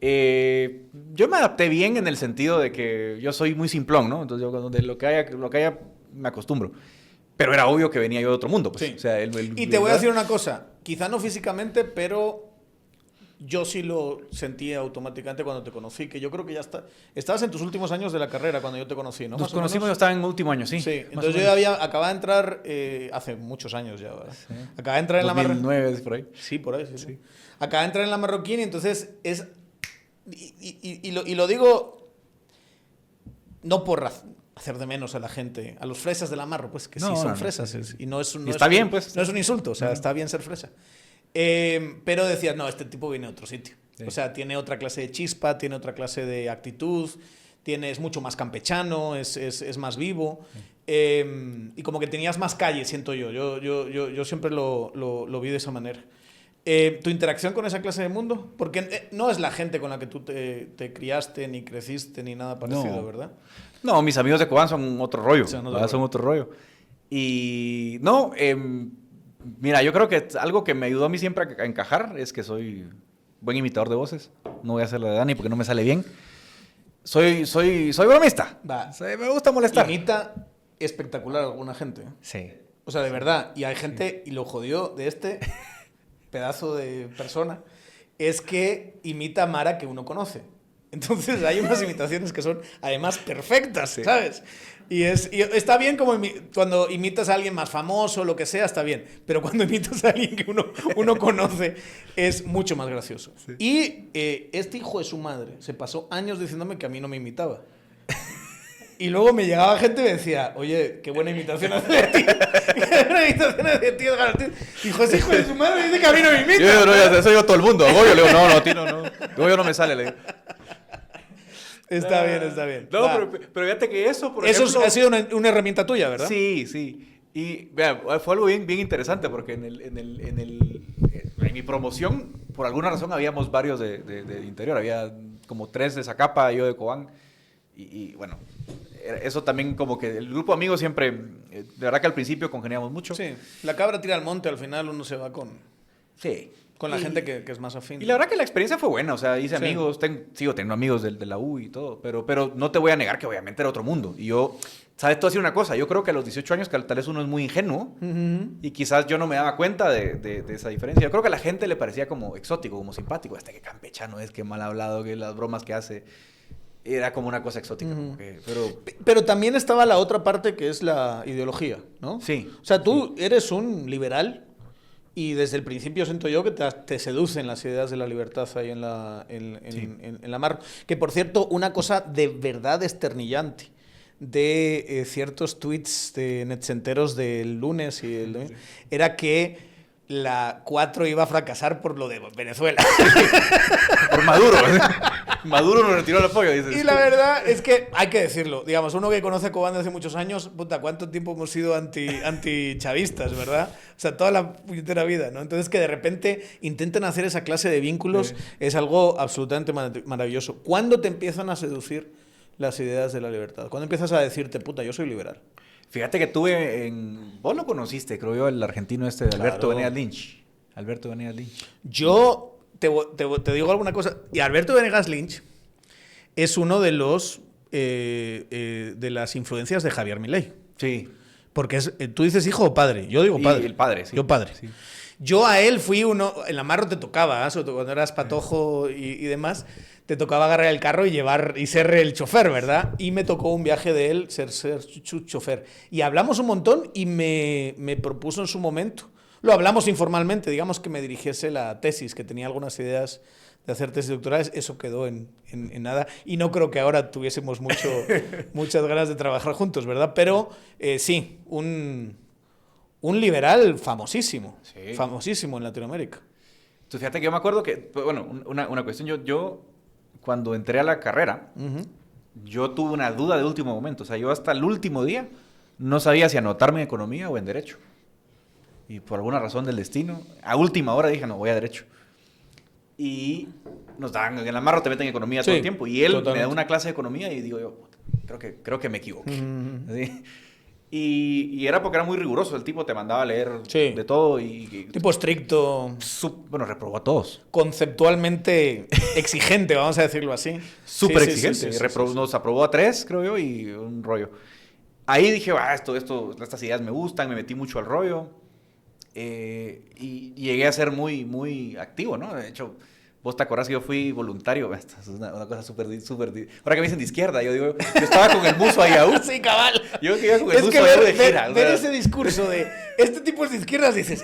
Speaker 2: yo me adapté bien en el sentido de que yo soy muy simplón, ¿no? Entonces, donde lo que haya me acostumbro. Pero era obvio que venía yo de otro mundo. Pues.
Speaker 1: Sí.
Speaker 2: O sea,
Speaker 1: y te voy a decir una cosa. Quizá no físicamente, pero yo sí lo sentí automáticamente cuando te conocí, que yo creo que ya estabas en tus últimos años de la carrera cuando yo te conocí, ¿no?
Speaker 2: Nos conocimos, yo estaba en último año, sí.
Speaker 1: Sí, entonces yo acababa de entrar hace muchos años ya, ¿verdad? Sí. Acababa de entrar en
Speaker 2: 2009, la Marroquín. ¿Por ahí?
Speaker 1: Sí, por ahí, sí. Acababa de entrar en la Marroquín y entonces es... Y lo digo no por hacer de menos a la gente, a los fresas de la Marro, pues que sí son fresas. Sí. Y no es un...
Speaker 2: está bien, pues.
Speaker 1: No es un insulto, o sea, está bien ser fresa. Pero decías, no, este tipo viene de otro sitio. Sí. O sea, tiene otra clase de chispa, tiene otra clase de actitud, es mucho más campechano, es más vivo. Sí. Y como que tenías más calle, siento yo. Yo siempre lo vi de esa manera. ¿Tu interacción con esa clase de mundo? Porque no es la gente con la que tú te criaste, ni creciste, ni nada parecido, ¿verdad?
Speaker 2: No, mis amigos de Cobán son otro rollo. Son otro rollo. Y no... mira, yo creo que algo que me ayudó a mí siempre a encajar es que soy buen imitador de voces. No voy a hacer lo de Dani porque no me sale bien. Soy bromista. Me gusta molestar.
Speaker 1: Imita espectacular a alguna gente.
Speaker 2: Sí.
Speaker 1: O sea, de verdad. Y hay gente, y lo jodió de este pedazo de persona, es que imita a Mara que uno conoce. Entonces hay unas imitaciones que son además perfectas, sí. ¿Sabes? Y está bien como cuando imitas a alguien más famoso, lo que sea, está bien. Pero cuando imitas a alguien que uno conoce, es mucho más gracioso. Sí. Y este hijo de su madre se pasó años diciéndome que a mí no me imitaba. Y luego me llegaba gente y me decía, oye, qué buena imitación hace de ti. Qué buena imitación hace de ti, Edgar Ortiz. Dijo, ese hijo de su madre dice que a mí no me imita.
Speaker 2: Yo soy yo todo el mundo. Goyo, le digo, no, a ti no. Goyo no me sale, le digo.
Speaker 1: Está bien.
Speaker 2: No, pero fíjate que eso, por
Speaker 1: ejemplo...
Speaker 2: Eso
Speaker 1: ha sido una herramienta tuya, ¿verdad?
Speaker 2: Sí. Y vea, fue algo bien interesante porque en mi promoción, por alguna razón, habíamos varios de interior. Había como 3 de Zacapa, yo de Cobán. Y bueno, eso también como que el grupo de amigos siempre... de verdad que al principio congeniamos mucho.
Speaker 1: Sí, la cabra tira al monte, al final uno se va con...
Speaker 2: Sí.
Speaker 1: Con la gente que es más afín.
Speaker 2: Y la verdad que la experiencia fue buena, o sea, hice amigos, sigo teniendo amigos de la U y todo, pero no te voy a negar que obviamente era otro mundo. Y yo, ¿sabes? Tú decir una cosa, yo creo que a los 18 años que tal vez uno es muy ingenuo y quizás yo no me daba cuenta de esa diferencia. Yo creo que a la gente le parecía como exótico, como simpático, hasta que campechano es, que mal hablado, que las bromas que hace, era como una cosa exótica.
Speaker 1: Pero también estaba la otra parte que es la ideología, ¿no?
Speaker 2: Sí.
Speaker 1: O sea, tú eres un liberal. Y desde el principio siento yo que te seducen las ideas de la libertad ahí en la Marro. Que, por cierto, una cosa de verdad esternillante de ciertos tweets de netcenteros del lunes y el domingo, era que la 4 iba a fracasar por lo de Venezuela.
Speaker 2: Por Maduro. Maduro nos retiró el apoyo, dices.
Speaker 1: Y la verdad es que hay que decirlo. Digamos, uno que conoce Cobán desde hace muchos años, puta, ¿cuánto tiempo hemos sido anti-chavistas, verdad? O sea, toda la puñetera vida, ¿no? Entonces, que de repente intenten hacer esa clase de vínculos es algo absolutamente maravilloso. ¿Cuándo te empiezan a seducir las ideas de la libertad? ¿Cuándo empiezas a decirte, puta, yo soy liberal?
Speaker 2: Fíjate que vos lo conociste, creo yo, el argentino de Alberto Venegas Lynch. Alberto Venegas Lynch.
Speaker 1: Yo te digo alguna cosa. Y Alberto Venegas Lynch es uno de de las influencias de Javier Milei.
Speaker 2: Sí.
Speaker 1: Porque tú dices hijo o padre. Yo digo padre.
Speaker 2: El padre, sí.
Speaker 1: Yo padre. Sí. Yo a él fui uno... En la Marro te tocaba, sobre todo cuando eras patojo y demás, te tocaba agarrar el carro y llevar y ser el chofer, ¿verdad? Y me tocó un viaje de él ser su chofer. Y hablamos un montón y me propuso en su momento... Lo hablamos informalmente, digamos que me dirigiese la tesis, que tenía algunas ideas de hacer tesis doctorales, eso quedó en nada. Y no creo que ahora tuviésemos muchas ganas de trabajar juntos, ¿verdad? Pero sí, un liberal famosísimo,
Speaker 2: Sí.
Speaker 1: famosísimo en Latinoamérica.
Speaker 2: Entonces, fíjate que yo me acuerdo que, bueno, una cuestión, yo cuando entré a la carrera, yo tuve una duda de último momento. O sea, yo hasta el último día no sabía si anotarme en economía o en derecho. Y por alguna razón del destino, a última hora dije, no, voy a derecho. Y nos dan, en la Marro te meten en economía todo el tiempo. Y él me da una clase de economía y digo yo, creo que me equivoqué. ¿Sí? Y era porque era muy riguroso. El tipo te mandaba a leer de todo.
Speaker 1: Tipo estricto.
Speaker 2: Bueno, reprobó a todos.
Speaker 1: Conceptualmente exigente, vamos a decirlo así.
Speaker 2: Súper exigente. Nos aprobó a 3, creo yo, y un rollo. Ahí dije, estas ideas me gustan, me metí mucho al rollo. Y llegué a ser muy, muy activo, ¿no? De hecho, vos te acordás que yo fui voluntario. Esto es una cosa súper... Ahora que me dicen de izquierda, yo digo, yo estaba con el buzo ahí aún.
Speaker 1: Sí, cabal.
Speaker 2: Yo que iba con el buzo ahí de gira.
Speaker 1: Ver ese discurso de este tipo de izquierdas, dices,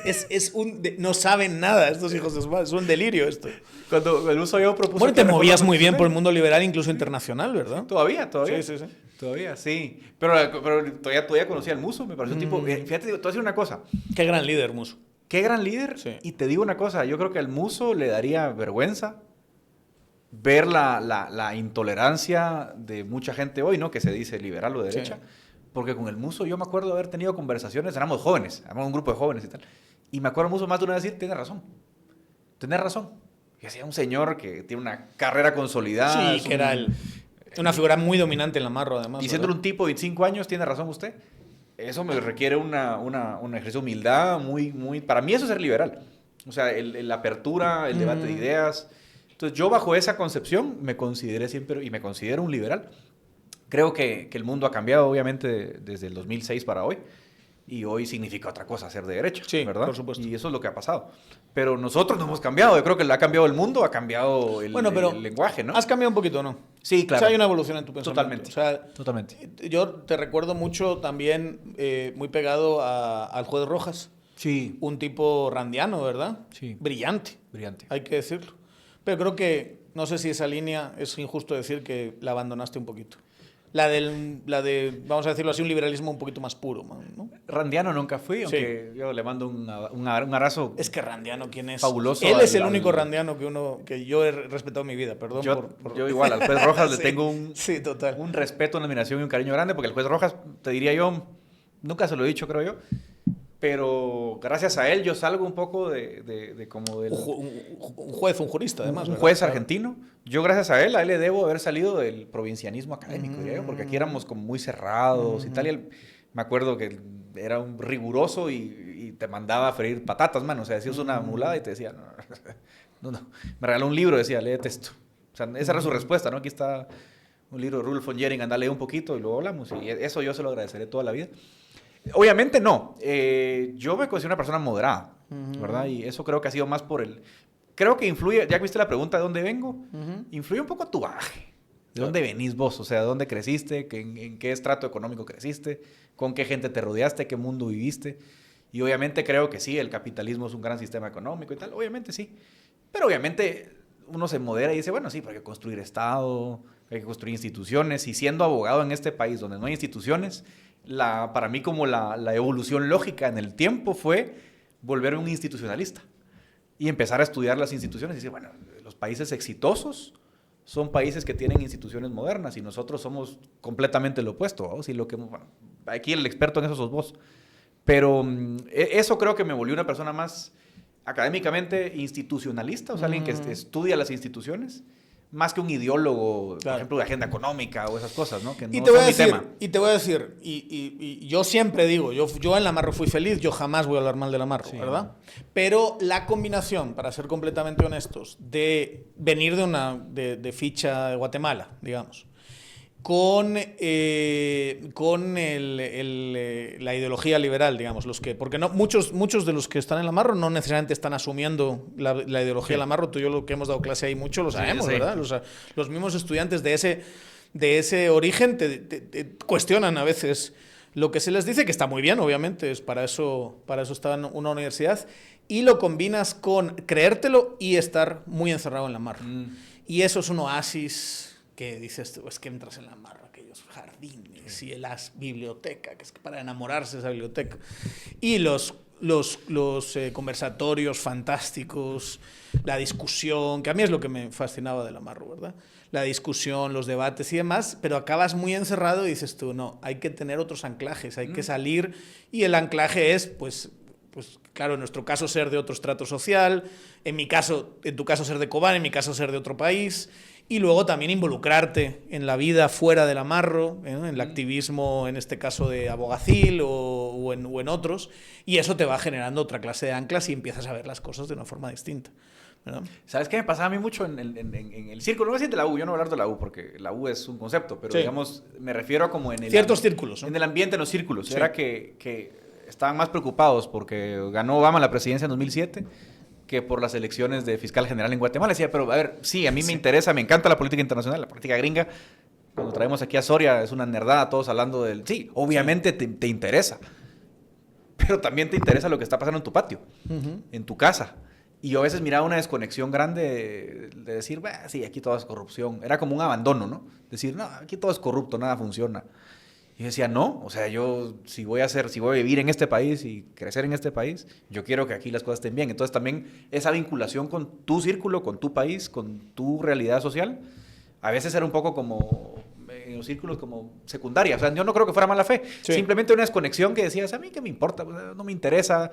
Speaker 1: no saben nada estos hijos de su madre, es un delirio esto.
Speaker 2: Cuando el buzo yo propuso...
Speaker 1: Bueno, te movías muy bien por el mundo liberal, incluso internacional, ¿verdad?
Speaker 2: Todavía.
Speaker 1: Sí.
Speaker 2: Todavía, sí. Pero todavía conocía al Muso, me pareció un tipo... Fíjate, te voy a decir una cosa.
Speaker 1: Qué gran líder, Muso.
Speaker 2: Qué gran líder.
Speaker 1: Sí.
Speaker 2: Y te digo una cosa, yo creo que al Muso le daría vergüenza ver la intolerancia de mucha gente hoy, ¿no? Que se dice liberal o de derecha. Sí. Porque con el Muso yo me acuerdo de haber tenido conversaciones, éramos jóvenes, éramos un grupo de jóvenes y tal. Y me acuerdo Muso más de una vez decir, tienes razón. Y hacía un señor que tiene una carrera consolidada.
Speaker 1: Sí, que era una figura muy dominante en la Marro, además.
Speaker 2: Y siendo un tipo de 25 años, tiene razón usted. Eso me requiere un ejercicio de humildad muy... Para mí eso es ser liberal. O sea, la apertura, el debate de ideas. Entonces, yo bajo esa concepción me consideré siempre, y me considero un liberal. Creo que el mundo ha cambiado, obviamente, desde el 2006 para hoy. Y hoy significa otra cosa, ser de derecha,
Speaker 1: sí,
Speaker 2: ¿verdad?
Speaker 1: Por supuesto.
Speaker 2: Y eso es lo que ha pasado. Pero nosotros no hemos cambiado. Yo creo que ha cambiado el mundo, ha cambiado el lenguaje, ¿no?
Speaker 1: Has cambiado un poquito, ¿no?
Speaker 2: Sí, claro.
Speaker 1: O sea, hay una evolución en tu pensamiento.
Speaker 2: Totalmente.
Speaker 1: Yo te recuerdo mucho también muy pegado al juez Rojas.
Speaker 2: Sí.
Speaker 1: Un tipo randiano, ¿verdad?
Speaker 2: Sí.
Speaker 1: Brillante. Hay que decirlo. Pero creo que, no sé si esa línea es injusto decir que la abandonaste un poquito. La de, vamos a decirlo así, un liberalismo un poquito más puro, ¿no?
Speaker 2: Randiano nunca fui, aunque yo le mando un abrazo.
Speaker 1: Es que Randiano, ¿quién es?
Speaker 2: Fabuloso.
Speaker 1: Él es el único Randiano que yo he respetado en mi vida, perdón.
Speaker 2: Yo igual, al juez Rojas le tengo
Speaker 1: total.
Speaker 2: un respeto, una admiración y un cariño grande, porque el juez Rojas, te diría yo, nunca se lo he dicho, creo yo, pero gracias a él yo salgo un poco de como del...
Speaker 1: Un juez, un jurista, además.
Speaker 2: Un juez argentino. Yo gracias a él le debo haber salido del provincianismo académico, diría yo, porque aquí éramos como muy cerrados y tal, y él, me acuerdo que era un riguroso y te mandaba a freír patatas, mano, o sea, decías una mulada y te decía, no, me regaló un libro, decía, léete esto. O sea, esa era su respuesta, ¿no? Aquí está un libro de Rudolf von Jhering, anda, lee un poquito y luego hablamos, y eso yo se lo agradeceré toda la vida. Obviamente no. Yo me considero una persona moderada, ¿verdad? Y eso creo que ha sido más por el... Creo que influye, ya que viste la pregunta de dónde vengo, influye un poco tu bagaje. ¿De dónde venís vos? O sea, ¿de dónde creciste? ¿En qué estrato económico creciste? ¿Con qué gente te rodeaste? ¿Qué mundo viviste? Y obviamente creo que sí, el capitalismo es un gran sistema económico y tal. Obviamente sí. Pero obviamente uno se modera y dice, bueno, sí, pero hay que construir Estado, hay que construir instituciones. Y siendo abogado en este país donde no hay instituciones... para mí como la evolución lógica en el tiempo fue volverme un institucionalista y empezar a estudiar las instituciones y decir, bueno, los países exitosos son países que tienen instituciones modernas y nosotros somos completamente lo opuesto, ¿no? Si aquí el experto en eso sos vos. Pero eso creo que me volvió una persona más académicamente institucionalista, o sea, alguien que estudia las instituciones, más que un ideólogo, por ejemplo, de agenda económica o esas cosas, ¿no? Que no son mi tema.
Speaker 1: Y te voy a decir, y yo siempre digo, yo en la Marro fui feliz, yo jamás voy a hablar mal de la Marro, ¿verdad? Pero la combinación, para ser completamente honestos, de venir de ficha de Guatemala, digamos, con la ideología liberal, digamos, porque no, muchos de los que están en la Marro no necesariamente están asumiendo la ideología de la Marro. Tú y yo, lo que hemos dado clase ahí mucho, lo sabemos, ¿verdad? Los mismos estudiantes de ese origen te cuestionan a veces lo que se les dice, que está muy bien, obviamente, para eso está en una universidad, y lo combinas con creértelo y estar muy encerrado en la Marro. Y eso es un oasis que dices tú, es que entras en la Marro, aquellos jardines y la biblioteca, que es para enamorarse de esa biblioteca. Y los conversatorios fantásticos, la discusión, que a mí es lo que me fascinaba de la Marro, ¿verdad? La discusión, los debates y demás, pero acabas muy encerrado y dices tú, no, hay que tener otros anclajes, hay que salir, y el anclaje es, pues claro, en nuestro caso ser de otro estrato social, en tu caso ser de Kobane, en mi caso ser de otro país, y luego también involucrarte en la vida fuera de la Marro, en el activismo, en este caso de Abogacil o en otros, y eso te va generando otra clase de anclas y empiezas a ver las cosas de una forma distinta, ¿verdad?
Speaker 2: ¿Sabes qué me pasaba a mí mucho en el círculo? No voy a decir de la U, yo no voy a hablar de la U porque la U es un concepto, pero digamos, me refiero a como en
Speaker 1: ciertos círculos, ¿no?
Speaker 2: En el ambiente, en los círculos. Sí. Era que estaban más preocupados porque ganó Obama la presidencia en 2007 que por las elecciones de fiscal general en Guatemala. Decía, pero a ver, sí, a mí me interesa, me encanta la política internacional, la política gringa. Cuando traemos aquí a Soria es una nerdada, todos hablando del... Sí, obviamente te interesa, pero también te interesa lo que está pasando en tu patio, en tu casa. Y yo a veces miraba una desconexión grande de decir, sí, aquí todo es corrupción. Era como un abandono, ¿no? Decir, no, aquí todo es corrupto, nada funciona. Y yo decía, no, o sea, yo si voy a vivir en este país y crecer en este país, yo quiero que aquí las cosas estén bien. Entonces también esa vinculación con tu círculo, con tu país, con tu realidad social, a veces era un poco como, en los círculos como secundaria. O sea, yo no creo que fuera mala fe. Sí. Simplemente una desconexión que decías, a mí qué me importa, no me interesa,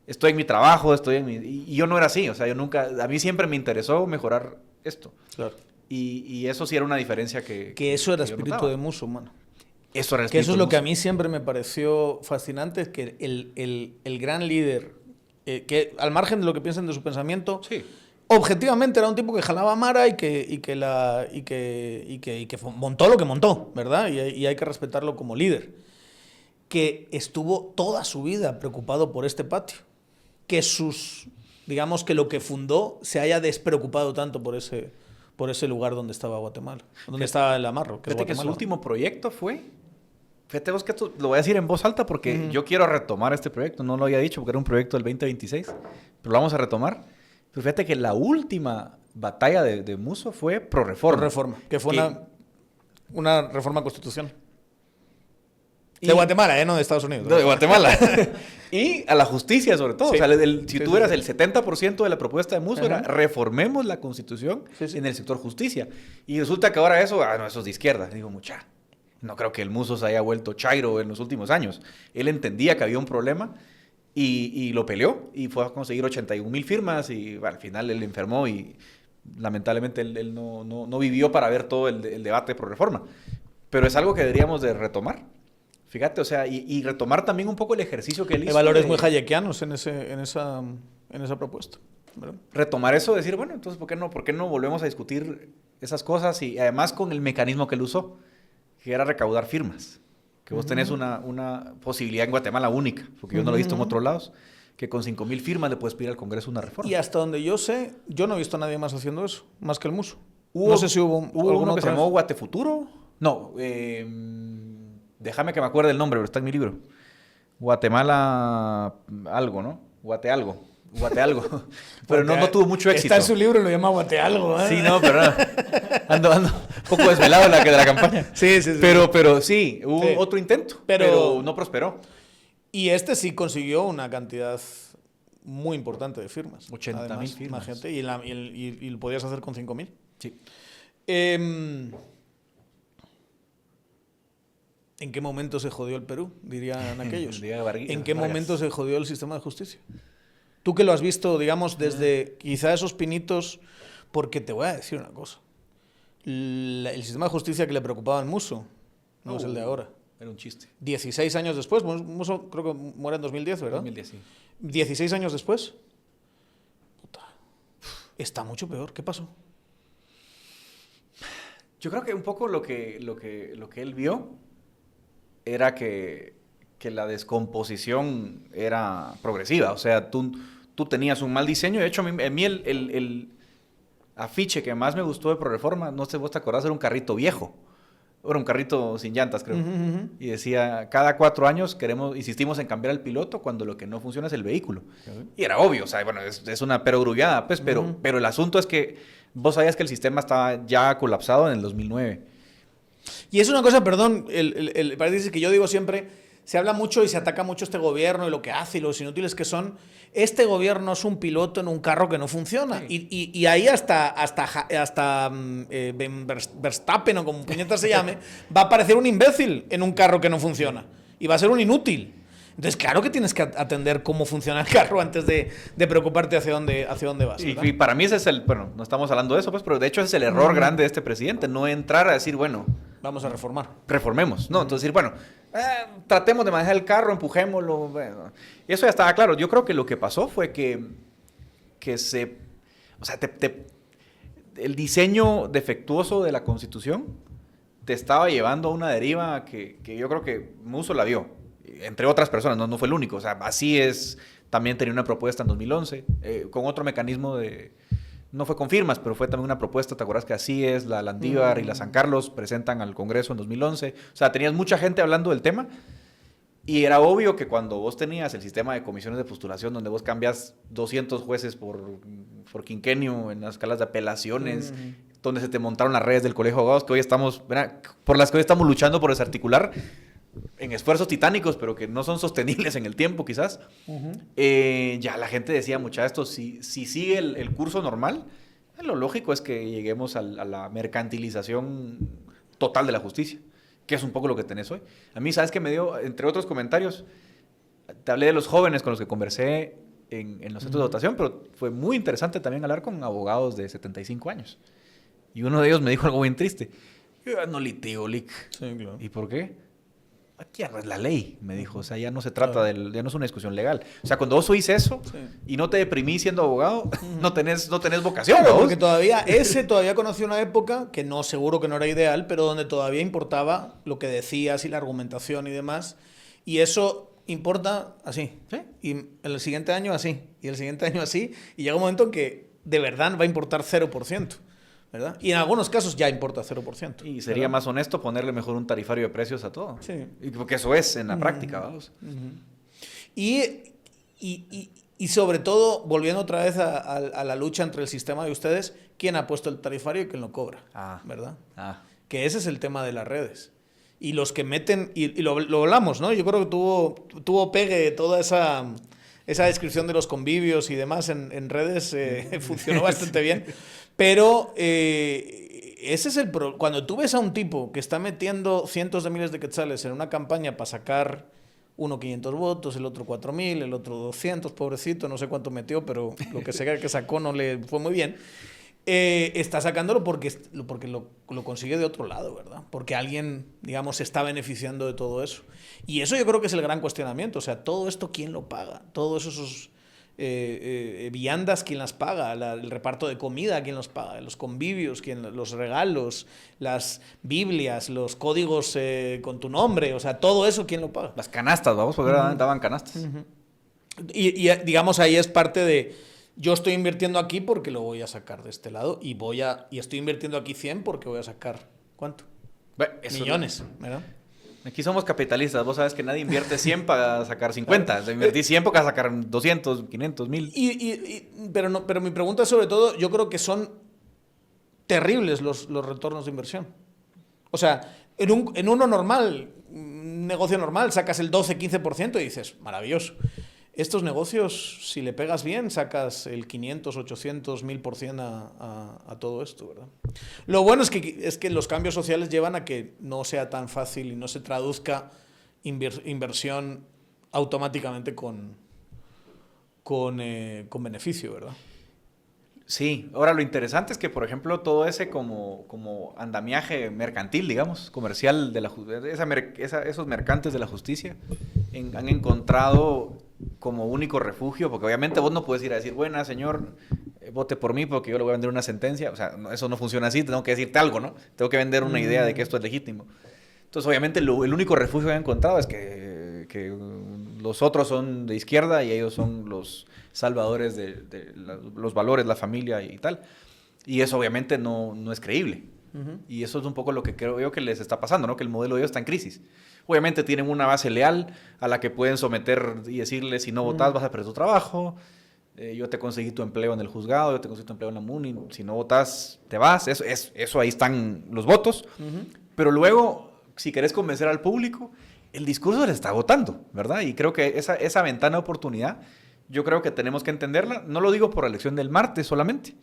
Speaker 2: estoy en mi trabajo, y yo no era así. O sea, a mí siempre me interesó mejorar esto. Claro. Y eso sí era una diferencia que
Speaker 1: eso era espíritu de Musso, mano.
Speaker 2: Eso
Speaker 1: que eso es lo que a mí siempre me pareció fascinante, es que el gran líder, que al margen de lo que piensen de su pensamiento, sí, objetivamente era un tipo que jalaba mara y que montó lo que montó, ¿verdad? Y hay que respetarlo como líder. Que estuvo toda su vida preocupado por este patio. Que digamos que lo que fundó se haya despreocupado tanto por ese lugar donde estaba Guatemala, donde estaba el Amarro.
Speaker 2: Fíjate que su último proyecto fue... Fíjate vos que esto lo voy a decir en voz alta porque yo quiero retomar este proyecto. No lo había dicho porque era un proyecto del 2026, pero lo vamos a retomar. Pero fíjate que la última batalla de Musso fue pro-reforma.
Speaker 1: Pro-reforma, que fue una reforma constitucional. De Guatemala, no de Estados Unidos.
Speaker 2: No, de Guatemala. Y a la justicia, sobre todo. Sí. O sea, si tú eras el 70% de la propuesta de Musso, era reformemos la Constitución en el sector justicia. Y resulta que ahora eso es de izquierda. Digo, no creo que el Musso se haya vuelto chairo en los últimos años. Él entendía que había un problema y lo peleó. Y fue a conseguir 81,000 firmas y al final él enfermó y lamentablemente él no vivió para ver todo el debate pro reforma. Pero es algo que deberíamos de retomar. Fíjate, o sea, y retomar también un poco el ejercicio que él hizo.
Speaker 1: Hay valores muy hayekianos en esa propuesta, ¿verdad?
Speaker 2: Retomar eso, decir, bueno, entonces, ¿por qué no volvemos a discutir esas cosas? Y además con el mecanismo que él usó, que era recaudar firmas. Que vos tenés una posibilidad en Guatemala única, porque yo no lo he visto en otros lados, que con 5,000 firmas le puedes pedir al Congreso una reforma.
Speaker 1: Y hasta donde yo sé, yo no he visto a nadie más haciendo eso, más que el Musso.
Speaker 2: No sé si hubo uno que se llamó Guatefuturo. No, déjame que me acuerde el nombre, pero está en mi libro. Guatemala algo, ¿no? Guatealgo. Pero no tuvo mucho éxito.
Speaker 1: Está en su libro, lo llama Guatealgo, ¿eh?
Speaker 2: Sí, no, pero no. Ando un poco desvelado de la campaña.
Speaker 1: Sí.
Speaker 2: Pero sí, hubo otro intento, pero no prosperó.
Speaker 1: Y sí consiguió una cantidad muy importante de firmas.
Speaker 2: 80,000 firmas.
Speaker 1: Imagínate, y lo podías hacer con 5,000.
Speaker 2: Sí.
Speaker 1: ¿En qué momento se jodió el Perú? Dirían aquellos. ¿En qué momento se jodió el sistema de justicia? Tú que lo has visto, digamos, desde quizá esos pinitos, porque te voy a decir una cosa. El sistema de justicia que le preocupaba al Musso no es el de ahora.
Speaker 2: Era un chiste.
Speaker 1: 16 años después, Musso creo que muere en 2010, ¿verdad?
Speaker 2: 2010, sí.
Speaker 1: 16 años después, está mucho peor. ¿Qué pasó?
Speaker 2: Yo creo que un poco lo que él vio era que la descomposición era progresiva. O sea, tú tenías un mal diseño. De hecho, a mí el afiche que más me gustó de ProReforma, no sé si vos te acordás, era un carrito viejo. Era un carrito sin llantas, creo.
Speaker 1: Uh-huh.
Speaker 2: Y decía, cada 4 años insistimos en cambiar el piloto cuando lo que no funciona es el vehículo. Uh-huh. Y era obvio, o sea, bueno, es una perogrullada, pues, pero el asunto es que vos sabías que el sistema estaba ya colapsado en el 2009.
Speaker 1: Y es una cosa, perdón, el paréntesis que yo digo siempre, se habla mucho y se ataca mucho este gobierno y lo que hace y los inútiles que son. Este gobierno es un piloto en un carro que no funciona. Sí. Y ahí hasta Verstappen, o como puñetas se llame, va a parecer un imbécil en un carro que no funciona. Y va a ser un inútil. Entonces, claro que tienes que atender cómo funciona el carro antes de preocuparte hacia dónde vas.
Speaker 2: Y para mí ese es bueno, no estamos hablando de eso, pues, pero de hecho ese es el error grande de este presidente, no entrar a decir, bueno...
Speaker 1: Vamos a reformar.
Speaker 2: Reformemos, ¿no? Entonces decir, bueno, tratemos de manejar el carro, empujémoslo, bueno. Y eso ya estaba claro. Yo creo que lo que pasó fue que el diseño defectuoso de la Constitución te estaba llevando a una deriva que yo creo que Musso la vio. Entre otras personas, no fue el único. O sea, así es, también tenía una propuesta en 2011, con otro mecanismo no fue con firmas, pero fue también una propuesta, ¿te acuerdas que así es? La Landívar y la San Carlos presentan al Congreso en 2011. O sea, tenías mucha gente hablando del tema y era obvio que cuando vos tenías el sistema de comisiones de postulación donde vos cambias 200 jueces por quinquenio en las escalas de apelaciones, donde se te montaron las redes del Colegio de Abogados, que hoy estamos, por las que hoy estamos luchando por desarticular, en esfuerzos titánicos, pero que no son sostenibles en el tiempo, quizás. Ya la gente decía, mucha esto, si sigue el curso normal, lo lógico es que lleguemos a la mercantilización total de la justicia, que es un poco lo que tenés hoy. A mí, ¿sabes qué me dio? Entre otros comentarios, te hablé de los jóvenes con los que conversé en los centros de votación, pero fue muy interesante también hablar con abogados de 75 años. Y uno de ellos me dijo algo bien triste. Yo no litigo, Lic.
Speaker 1: Sí, claro.
Speaker 2: ¿Y por qué? Aquí ya no es la ley, me dijo. O sea, ya no se trata ya no es una discusión legal. O sea, cuando vos oís eso y no te deprimís siendo abogado, no tenés vocación.
Speaker 1: Claro, porque todavía conocí una época que seguro que no era ideal, pero donde todavía importaba lo que decías y la argumentación y demás. Y eso importa así. ¿Sí? Y el siguiente año así. Y el siguiente año así. Y llega un momento en que de verdad va a importar 0%. ¿Verdad? Y en algunos casos ya importa 0%.
Speaker 2: Y sería ¿verdad? Más honesto ponerle mejor un tarifario de precios a todo.
Speaker 1: Sí.
Speaker 2: Porque eso es en la práctica, vamos.
Speaker 1: Y sobre todo, volviendo otra vez a la lucha entre el sistema de ustedes, ¿quién ha puesto el tarifario y quién lo cobra? ¿Verdad? Que ese es el tema de las redes. Y los que meten, y lo hablamos, ¿no? Yo creo que tuvo pegue toda esa descripción de los convivios y demás en redes, funcionó bastante bien. Pero ese es cuando tú ves a un tipo que está metiendo cientos de miles de quetzales en una campaña para sacar uno 500 votos, el otro 4.000, el otro 200, pobrecito, no sé cuánto metió, pero lo que sea que sacó no le fue muy bien. Está sacándolo porque lo consigue de otro lado, ¿verdad? Porque alguien, digamos, se está beneficiando de todo eso. Y eso yo creo que es el gran cuestionamiento. O sea, todo esto, ¿quién lo paga? Todos esos viandas, ¿quién las paga? El reparto de comida, ¿quién los paga? Los convivios, los regalos, las Biblias, los códigos con tu nombre, o sea, todo eso, ¿quién lo paga?
Speaker 2: Las canastas, vamos, porque daban canastas.
Speaker 1: Y digamos, ahí es parte de, yo estoy invirtiendo aquí porque lo voy a sacar de este lado y estoy invirtiendo aquí 100 porque voy a sacar, ¿cuánto? Millones, ¿verdad?
Speaker 2: Aquí somos capitalistas. Vos sabes que nadie invierte 100 para sacar 50. Claro. Invertí 100 para sacar 200, 500, 1000.
Speaker 1: Pero mi pregunta es sobre todo, yo creo que son terribles los retornos de inversión. O sea, en uno normal, un negocio normal, sacas el 12, 15% y dices, maravilloso. Estos negocios, si le pegas bien, sacas el 500, 800, 1000% a todo esto, ¿verdad? Lo bueno es que los cambios sociales llevan a que no sea tan fácil y no se traduzca inversión automáticamente con beneficio, ¿verdad?
Speaker 2: Sí. Ahora, lo interesante es que, por ejemplo, todo ese como andamiaje mercantil, digamos, comercial, esos mercantes de la justicia, han encontrado como único refugio, porque obviamente vos no puedes ir a decir, buena, señor, vote por mí porque yo le voy a vender una sentencia. O sea, eso no funciona así, tengo que decirte algo, ¿no? Tengo que vender una idea de que esto es legítimo. Entonces, obviamente, el único refugio que han encontrado es que los otros son de izquierda y ellos son los salvadores de los valores, la familia y tal. Y eso, obviamente, no es creíble. Y eso es un poco lo que creo yo que les está pasando, ¿no? Que el modelo de ellos está en crisis. Obviamente tienen una base leal a la que pueden someter y decirle, si no votas vas a perder tu trabajo, yo te conseguí tu empleo en el juzgado, yo te conseguí tu empleo en la MUNI, si no votas te vas, eso ahí están los votos. Pero luego, si querés convencer al público, el discurso les está votando, ¿verdad? Y creo que esa ventana de oportunidad, yo creo que tenemos que entenderla, no lo digo por la elección del martes solamente,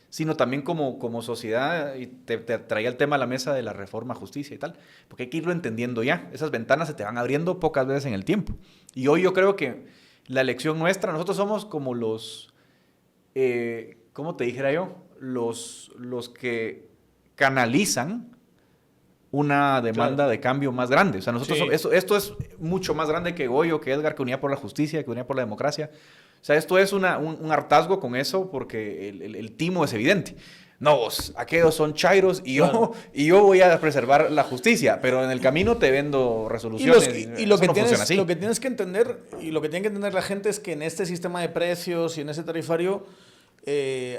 Speaker 2: sino también como sociedad, y te traía el tema a la mesa de la reforma, justicia y tal, porque hay que irlo entendiendo ya. Esas ventanas se te van abriendo pocas veces en el tiempo. Y hoy yo creo que la elección nuestra, nosotros somos como los, ¿cómo te dijera yo? Los que canalizan una demanda de cambio más grande. O sea, nosotros esto es mucho más grande que Goyo, que Edgar, que Unidad por la Justicia, que Unidad por la Democracia. O sea, esto es un hartazgo con eso porque el timo es evidente. No, vos, aquellos son chairos y yo voy a preservar la justicia, pero en el camino te vendo resoluciones.
Speaker 1: Lo que tienes que entender, y lo que tiene que entender la gente es que en este sistema de precios y en ese tarifario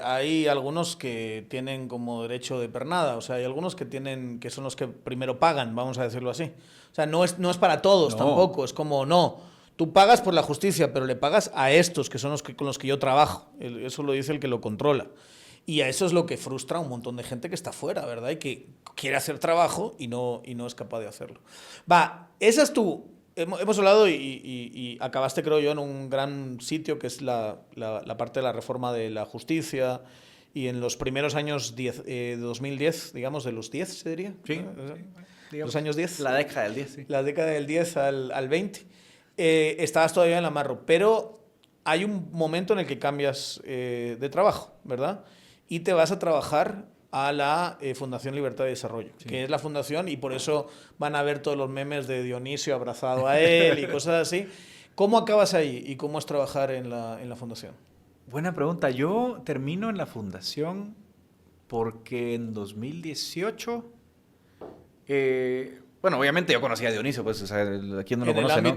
Speaker 1: hay algunos que tienen como derecho de pernada, o sea, hay algunos que son los que primero pagan, vamos a decirlo así. O sea, no es para todos tampoco, es como, tú pagas por la justicia, pero le pagas a estos, que son con los que yo trabajo. Eso lo dice el que lo controla. Y a eso es lo que frustra a un montón de gente que está fuera, ¿verdad? Y que quiere hacer trabajo y no es capaz de hacerlo. Esa es hemos hablado y acabaste, creo yo, en un gran sitio que es la parte de la reforma de la justicia y en los primeros años de 2010, digamos, de los 10, ¿se diría?
Speaker 2: Sí.
Speaker 1: Los años 10.
Speaker 2: La década del 10, sí.
Speaker 1: La década del 10 al 20. Estabas todavía en la Marro, pero hay un momento en el que cambias de trabajo, ¿verdad? Y te vas a trabajar a la Fundación Libertad y Desarrollo, que es la fundación, y por eso van a ver todos los memes de Dionisio abrazado a él y cosas así. ¿Cómo acabas ahí y cómo es trabajar en la fundación?
Speaker 2: Buena pregunta. Yo termino en la fundación porque en 2018... bueno, obviamente yo conocía a Dionisio, pues, o sea, ¿quién no lo conoce, no?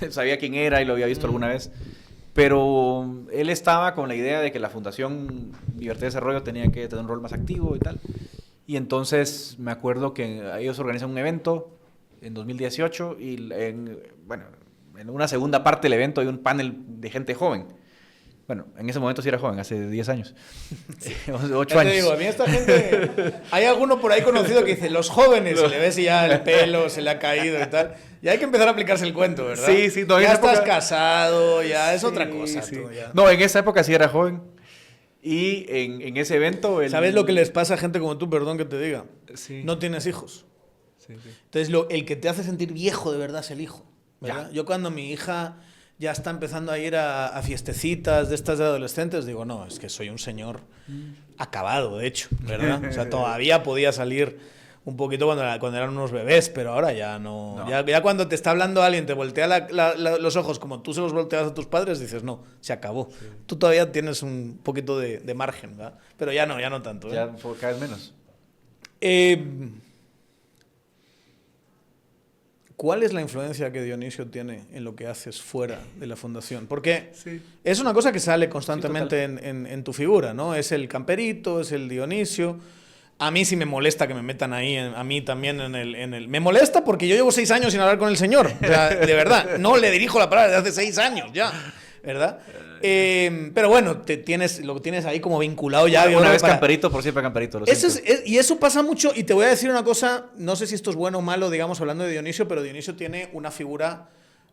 Speaker 2: Sabía quién era y lo había visto alguna vez. Pero él estaba con la idea de que la Fundación Libertad y Desarrollo tenía que tener un rol más activo y tal. Y entonces me acuerdo que ellos organizan un evento en 2018 y en una segunda parte del evento hay un panel de gente joven. Bueno, en ese momento sí era joven, hace 10 años. 8 años.
Speaker 1: Te digo, a mí esta gente... Hay alguno por ahí conocido que dice, los jóvenes, se le ve si ya el pelo se le ha caído y tal. Y hay que empezar a aplicarse el cuento, ¿verdad?
Speaker 2: Sí. No,
Speaker 1: ya estás casado, ya es otra cosa.
Speaker 2: Sí. No, en esa época sí era joven. Y en ese evento...
Speaker 1: ¿Sabes lo que les pasa a gente como tú? Perdón que te diga.
Speaker 2: Sí.
Speaker 1: No tienes hijos.
Speaker 2: Sí.
Speaker 1: Entonces, el que te hace sentir viejo de verdad es el hijo, ¿verdad? Ya. Yo cuando mi hija... ya está empezando a ir a fiestecitas de estas de adolescentes, digo, no, es que soy un señor acabado, de hecho, ¿verdad? O sea, todavía podía salir un poquito cuando eran unos bebés, pero ahora ya no. Ya cuando te está hablando alguien, te voltea los ojos como tú se los volteas a tus padres, dices, no, se acabó. Sí. Tú todavía tienes un poquito de margen, ¿verdad? Pero ya no tanto.
Speaker 2: Ya cada vez menos.
Speaker 1: ¿Cuál es la influencia que Dionisio tiene en lo que haces fuera de la fundación? Porque es una cosa que sale constantemente en tu figura, ¿no? Es el camperito, es el Dionisio. A mí sí me molesta que me metan ahí, a mí también en el... Me molesta porque yo llevo 6 años sin hablar con el señor. O sea, de verdad, no le dirijo la palabra desde hace 6 años ya, ¿verdad? Pero bueno, lo tienes ahí como vinculado ya.
Speaker 2: Una vez camperito, por siempre camperito.
Speaker 1: Y eso pasa mucho, y te voy a decir una cosa, no sé si esto es bueno o malo, digamos, hablando de Dionisio, pero Dionisio tiene una figura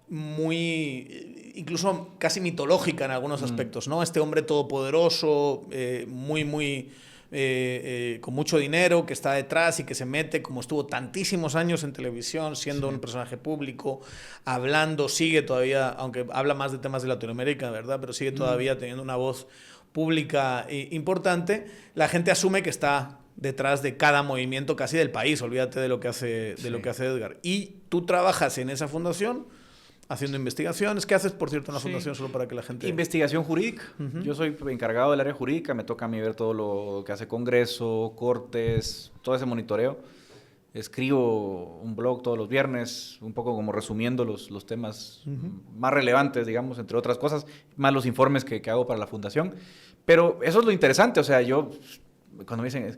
Speaker 1: muy, incluso casi mitológica en algunos aspectos, ¿no? Este hombre todopoderoso, con mucho dinero, que está detrás y que se mete, como estuvo tantísimos años en televisión, siendo un personaje público, hablando, sigue todavía, aunque habla más de temas de Latinoamérica, ¿verdad? Pero sigue todavía teniendo una voz pública importante. La gente asume que está detrás de cada movimiento casi del país, olvídate de lo que hace Edgar. Y tú trabajas en esa fundación haciendo investigaciones. ¿Qué haces, por cierto, en la fundación, solo para que la gente...
Speaker 2: Investigación jurídica. Yo soy encargado del área jurídica, me toca a mí ver todo lo que hace Congreso, Cortes, todo ese monitoreo. Escribo un blog todos los viernes, un poco como resumiendo los temas más relevantes, digamos, entre otras cosas, más los informes que hago para la fundación. Pero eso es lo interesante, o sea, yo, cuando me dicen,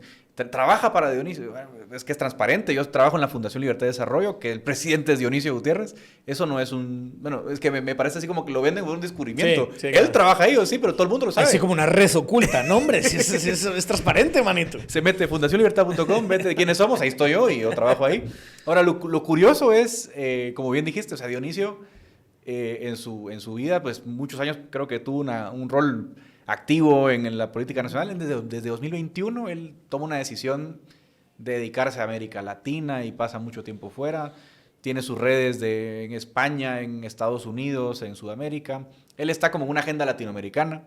Speaker 2: trabaja para Dionisio, bueno, es que es transparente, yo trabajo en la Fundación Libertad y Desarrollo, que el presidente es Dionisio Gutiérrez, eso no es bueno, es que me parece así como que lo venden como un descubrimiento.
Speaker 1: Sí,
Speaker 2: Él
Speaker 1: claro.
Speaker 2: trabaja ahí, sí, pero todo el mundo lo sabe.
Speaker 1: Así como una red oculta, ¿no, hombre? Si es transparente, manito.
Speaker 2: Se mete fundacionlibertad.com, vete de quiénes somos, ahí estoy yo y yo trabajo ahí. Ahora, lo curioso es, como bien dijiste, o sea, Dionisio en su vida, pues muchos años creo que tuvo un rol activo en la política nacional. Desde 2021 él toma una decisión de dedicarse a América Latina y pasa mucho tiempo fuera. Tiene sus redes en España, en Estados Unidos, en Sudamérica. Él está como en una agenda latinoamericana.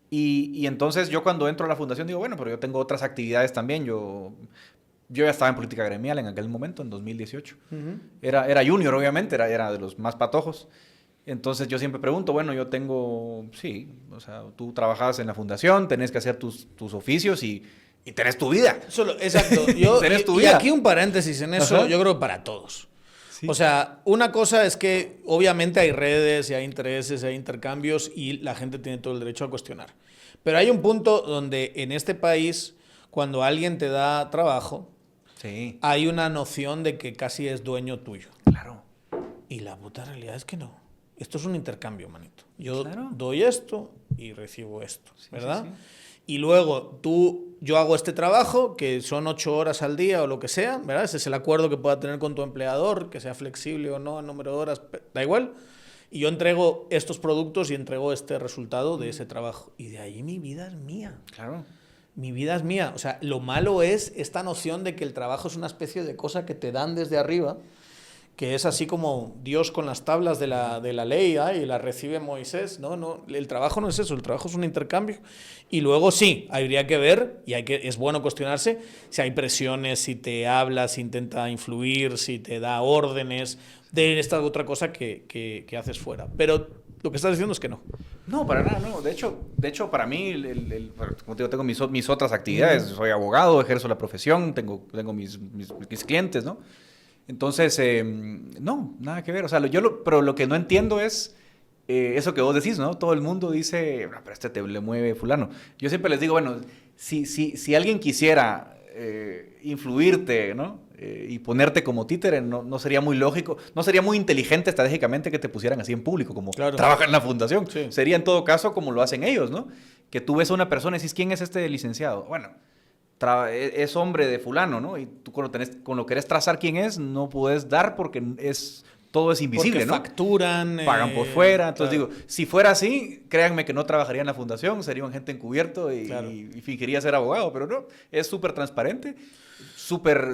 Speaker 2: Y entonces yo cuando entro a la fundación digo, bueno, pero yo tengo otras actividades también. Yo ya estaba en política gremial en aquel momento, en 2018. Era junior, obviamente, era de los más patojos. Entonces yo siempre pregunto, bueno, yo tengo, sí, o sea, tú trabajas en la fundación, tenés que hacer tus oficios y tenés tu vida.
Speaker 1: Exacto.
Speaker 2: Tenés tu
Speaker 1: y
Speaker 2: vida.
Speaker 1: aquí un paréntesis en eso, yo creo para todos. Sí. O sea, una cosa es que obviamente hay redes y hay intereses, hay intercambios y la gente tiene todo el derecho a cuestionar. Pero hay un punto donde en este país, cuando alguien te da trabajo, hay una noción de que casi es dueño tuyo.
Speaker 2: Claro.
Speaker 1: Y la puta realidad es que no. Esto es un intercambio, manito. Yo doy esto y recibo esto, ¿verdad? Sí. Y luego yo hago este trabajo, que son 8 horas al día o lo que sea, ¿verdad? Ese es el acuerdo que pueda tener con tu empleador, que sea flexible o no, el número de horas, da igual. Y yo entrego estos productos y entrego este resultado de ese trabajo. Y de ahí mi vida es mía.
Speaker 2: Claro.
Speaker 1: Mi vida es mía. O sea, lo malo es esta noción de que el trabajo es una especie de cosa que te dan desde arriba, que es así como Dios con las tablas de la ley, y la recibe Moisés. No, el trabajo no es eso, el trabajo es un intercambio. Y luego sí, habría que ver, y es bueno cuestionarse, si hay presiones, si te habla, si intenta influir, si te da órdenes, de esta otra cosa que haces fuera. Pero lo que estás diciendo es que no.
Speaker 2: No, para nada, no. De hecho para mí, como te digo, tengo mis otras actividades. Soy abogado, ejerzo la profesión, tengo mis clientes, ¿no? Entonces, no, nada que ver. O sea, pero lo que no entiendo es eso que vos decís, ¿no? Todo el mundo dice, no, pero le mueve fulano. Yo siempre les digo, bueno, si alguien quisiera influirte, ¿no? Y ponerte como títere, no sería muy lógico, no sería muy inteligente estratégicamente que te pusieran así en público, como trabaja en la fundación. Sí. Sería en todo caso como lo hacen ellos, ¿no? Que tú ves a una persona y dices, ¿quién es este licenciado? Bueno, es hombre de fulano, ¿no? Y tú cuando querés trazar quién es, no puedes dar porque todo es invisible,
Speaker 1: porque
Speaker 2: ¿no?
Speaker 1: Facturan.
Speaker 2: Pagan por fuera. Entonces digo, si fuera así, créanme que no trabajaría en la fundación, sería un agente encubierto y fingiría ser abogado, pero no, es súper transparente, súper,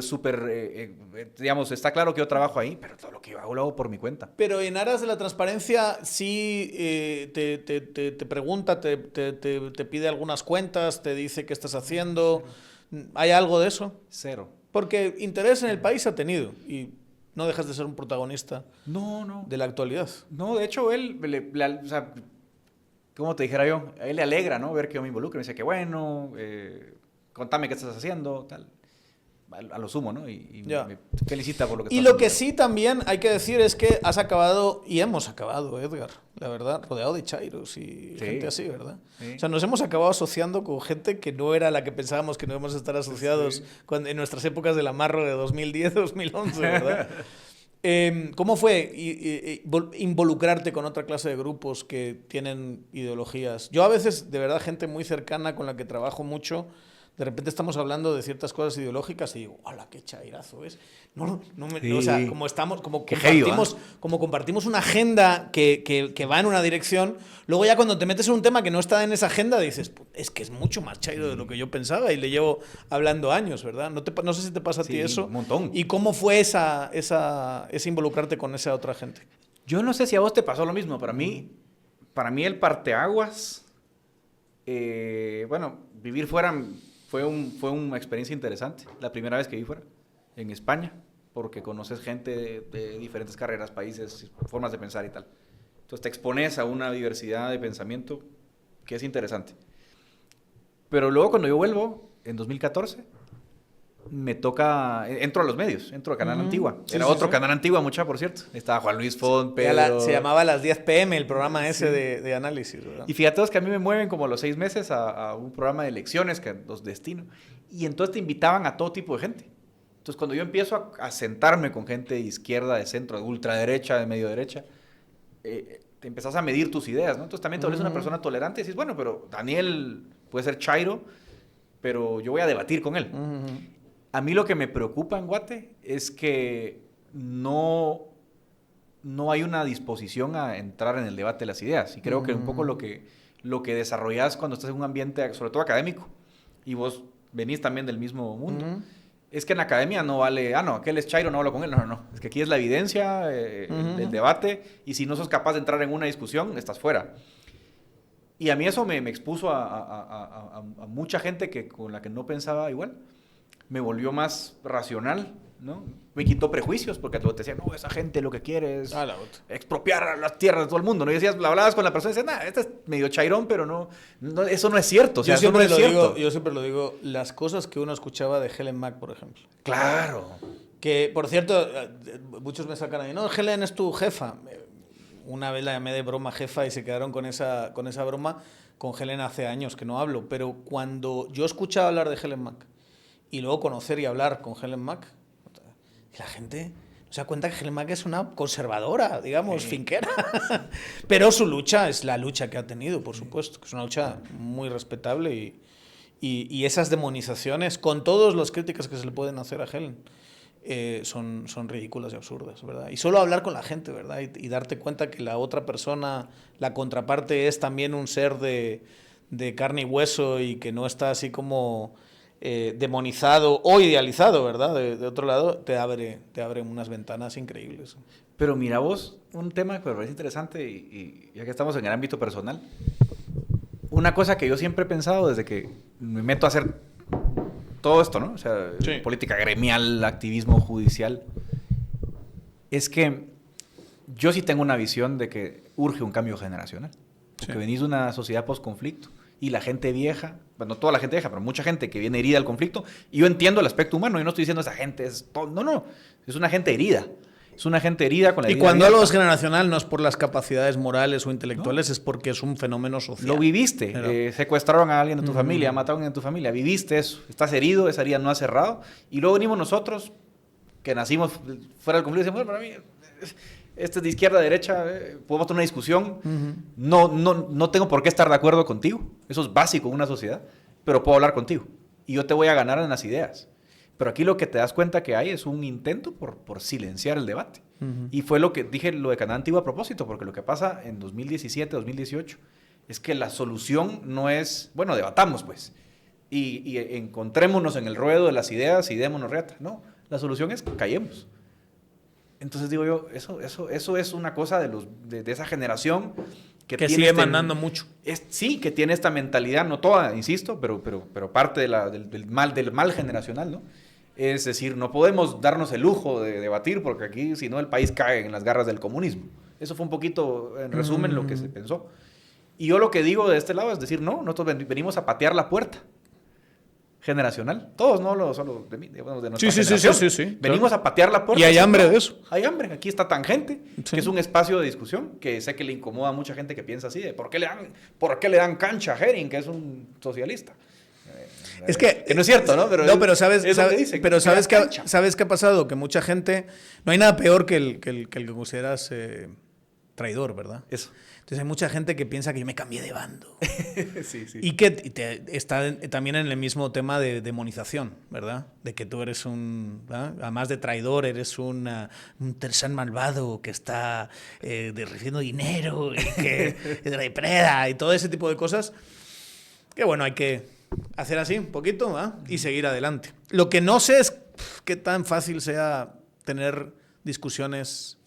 Speaker 2: digamos, está claro que yo trabajo ahí, pero todo lo que yo hago lo hago por mi cuenta.
Speaker 1: Pero en aras de la transparencia, sí te pregunta, te pide algunas cuentas, te dice qué estás haciendo. ¿Hay algo de eso?
Speaker 2: Cero.
Speaker 1: Porque interés en el país ha tenido y no dejas de ser un protagonista de la actualidad.
Speaker 2: No, de hecho, él, o sea, ¿cómo te dijera yo? A él le alegra, ¿no? Ver que yo me involucro. Me dice que bueno, contame qué estás haciendo, tal. A lo sumo, ¿no? Y me felicita por lo que estás haciendo.
Speaker 1: Y lo que sí también hay que decir es que has acabado, y hemos acabado, Edgar, la verdad, rodeado de chairos y gente así, ¿verdad? Sí. O sea, nos hemos acabado asociando con gente que no era la que pensábamos que no íbamos a estar asociados en nuestras épocas del amarro de 2010, 2011, ¿verdad? ¿Cómo fue involucrarte con otra clase de grupos que tienen ideologías? Yo a veces, de verdad, gente muy cercana con la que trabajo mucho, de repente estamos hablando de ciertas cosas ideológicas y digo, ¡hala, qué chairazo es! O sea, como compartimos una agenda que va en una dirección, luego ya cuando te metes en un tema que no está en esa agenda, dices, es que es mucho más chairo de lo que yo pensaba y le llevo hablando años, ¿verdad? No sé si te pasa a ti eso.
Speaker 2: Un montón.
Speaker 1: ¿Y cómo fue ese involucrarte con esa otra gente?
Speaker 2: Yo no sé si a vos te pasó lo mismo. Para mí el parteaguas, bueno, vivir fuera... Fue una experiencia interesante. La primera vez que viví fuera, en España. porque conoces gente de diferentes carreras, países, formas de pensar y tal. Entonces te expones a una diversidad de pensamiento que es interesante. Pero luego cuando yo vuelvo, en 2014, me toca, entro a los medios, entro a Canal Antigua.
Speaker 1: Sí,
Speaker 2: Era
Speaker 1: sí,
Speaker 2: otro
Speaker 1: sí.
Speaker 2: Canal Antigua, mucha, por cierto. Estaba Juan Luis Font, Pedro.
Speaker 1: Se llamaba Las 10 p.m. el programa ese de análisis, ¿verdad?
Speaker 2: Y fíjate vos que a mí me mueven como a los 6 meses a un programa de elecciones, que los destino. Y entonces te invitaban a todo tipo de gente. Entonces cuando yo empiezo a sentarme con gente de izquierda, de centro, de ultraderecha, de medio derecha, te empezás a medir tus ideas, ¿no? Entonces también te vuelves una persona tolerante y dices, bueno, pero Daniel puede ser chairo, pero yo voy a debatir con él. A mí lo que me preocupa en Guate es que no hay una disposición a entrar en el debate de las ideas. Y creo que un poco lo que desarrollas cuando estás en un ambiente, sobre todo académico, y vos venís también del mismo mundo, es que en la academia no vale, no, aquel es chairo, no hablo con él. No. Es que aquí es la evidencia, el debate, y si no sos capaz de entrar en una discusión, estás fuera. Y a mí eso me expuso a mucha gente con la que no pensaba igual. Me volvió más racional, ¿no? Me quitó prejuicios, porque te decían, no, esa gente lo que quiere es expropiar las tierras de todo el mundo, ¿no? Y decías, hablabas con la persona y decías, este es medio chairón, pero no, eso no es cierto. O sea, eso no es cierto.
Speaker 1: Yo siempre lo digo, las cosas que uno escuchaba de Helen Mack, por ejemplo.
Speaker 2: Claro.
Speaker 1: Que, por cierto, muchos me sacan ahí, no, Helen es tu jefa. Una vez la llamé de broma jefa y se quedaron con esa broma. Con Helen hace años que no hablo, pero cuando yo escuchaba hablar de Helen Mack, y luego conocer y hablar con Helen Mack, la gente no se da cuenta que Helen Mack es una conservadora, digamos, finquera. Pero su lucha es la lucha que ha tenido, por supuesto, que es una lucha muy respetable y esas demonizaciones, con todas las críticas que se le pueden hacer a Helen, son ridículas y absurdas, ¿verdad? Y solo hablar con la gente, ¿verdad? Y darte cuenta que la otra persona, la contraparte, es también un ser de carne y hueso y que no está así como demonizado o idealizado, ¿verdad? De otro lado, te abre unas ventanas increíbles.
Speaker 2: Pero mira vos, un tema que me parece interesante y ya que estamos en el ámbito personal, una cosa que yo siempre he pensado desde que me meto a hacer todo esto, ¿no? O sea, política gremial, activismo judicial, es que yo sí tengo una visión de que urge un cambio generacional. Porque venís de una sociedad post-conflicto y la gente vieja, bueno, no toda la gente vieja, pero mucha gente que viene herida al conflicto, y yo entiendo el aspecto humano, yo no estoy diciendo esa gente es todo, no, es una gente herida. Es una gente herida con la herida.
Speaker 1: Y cuando hablo de generacional no es por las capacidades morales o intelectuales, es porque es un fenómeno social.
Speaker 2: Lo viviste, secuestraron a alguien de tu familia, mataron a alguien de tu familia, viviste eso, estás herido, esa herida no ha cerrado, y luego venimos nosotros, que nacimos fuera del conflicto, y decimos, bueno, para mí, este es de izquierda a derecha, podemos tener una discusión, no tengo por qué estar de acuerdo contigo, eso es básico en una sociedad, pero puedo hablar contigo, y yo te voy a ganar en las ideas. Pero aquí lo que te das cuenta que hay es un intento por silenciar el debate. Y fue lo que dije, lo de Canal Antigua a propósito, porque lo que pasa en 2017, 2018, es que la solución no es, bueno, debatamos pues, y encontrémonos en el ruedo de las ideas y démonos reata. No, la solución es callemos. Entonces digo yo, eso es una cosa de esa generación que
Speaker 1: sigue mandando mucho.
Speaker 2: Sí, que tiene esta mentalidad, no toda, insisto, pero parte del mal generacional, ¿no? Es decir, no podemos darnos el lujo de debatir porque aquí, si no, el país cae en las garras del comunismo. Eso fue un poquito, en resumen, lo que se pensó. Y yo lo que digo de este lado es decir, no, nosotros venimos a patear la puerta generacional. Todos, no solo de mí, digamos, de nuestra generación.
Speaker 1: Sí.
Speaker 2: Venimos a patear la puerta.
Speaker 1: Y hay hambre de eso.
Speaker 2: Hay hambre. Aquí está Tangente, que es un espacio de discusión que sé que le incomoda a mucha gente que piensa así, de ¿por qué le dan cancha a Hering, que es un socialista?
Speaker 1: Es que
Speaker 2: no es cierto, ¿no?
Speaker 1: Pero sabes qué ha pasado, que mucha gente, no hay nada peor que el que consideras traidor, ¿verdad?
Speaker 2: Eso.
Speaker 1: Entonces hay mucha gente que piensa que yo me cambié de bando.
Speaker 2: Sí.
Speaker 1: Y que está también en el mismo tema de demonización, ¿verdad? De que tú eres además de traidor, eres un tercer malvado que está recibiendo dinero y que depreda y todo ese tipo de cosas. Que bueno, hay que hacer así un poquito, ¿verdad? Y seguir adelante. Lo que no sé es qué tan fácil sea tener discusiones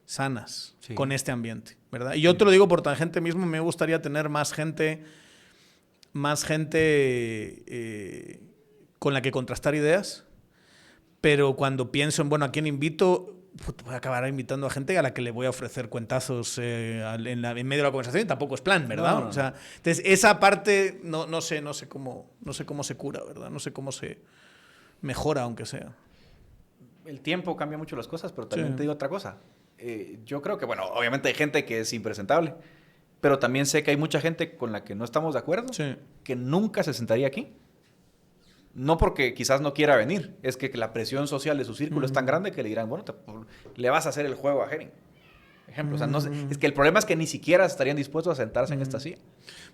Speaker 1: sanas con este ambiente, ¿verdad? Y yo te lo digo por Tangente mismo, me gustaría tener más gente con la que contrastar ideas, pero cuando pienso en, bueno, ¿a quién invito? Voy a acabar invitando a gente a la que le voy a ofrecer cuentazos en medio de la conversación y tampoco es plan, ¿verdad?
Speaker 2: No.
Speaker 1: O sea, entonces esa parte no sé cómo se cura, ¿verdad? No sé cómo se mejora, aunque sea.
Speaker 2: El tiempo cambia mucho las cosas, pero también te digo otra cosa. Yo creo que, bueno, obviamente hay gente que es impresentable, pero también sé que hay mucha gente con la que no estamos de acuerdo, que nunca se sentaría aquí. No porque quizás no quiera venir, es que la presión social de su círculo es tan grande que le dirán, bueno, le vas a hacer el juego a Herring. Ejemplo, o sea, no sé, es que el problema es que ni siquiera estarían dispuestos a sentarse en esta silla.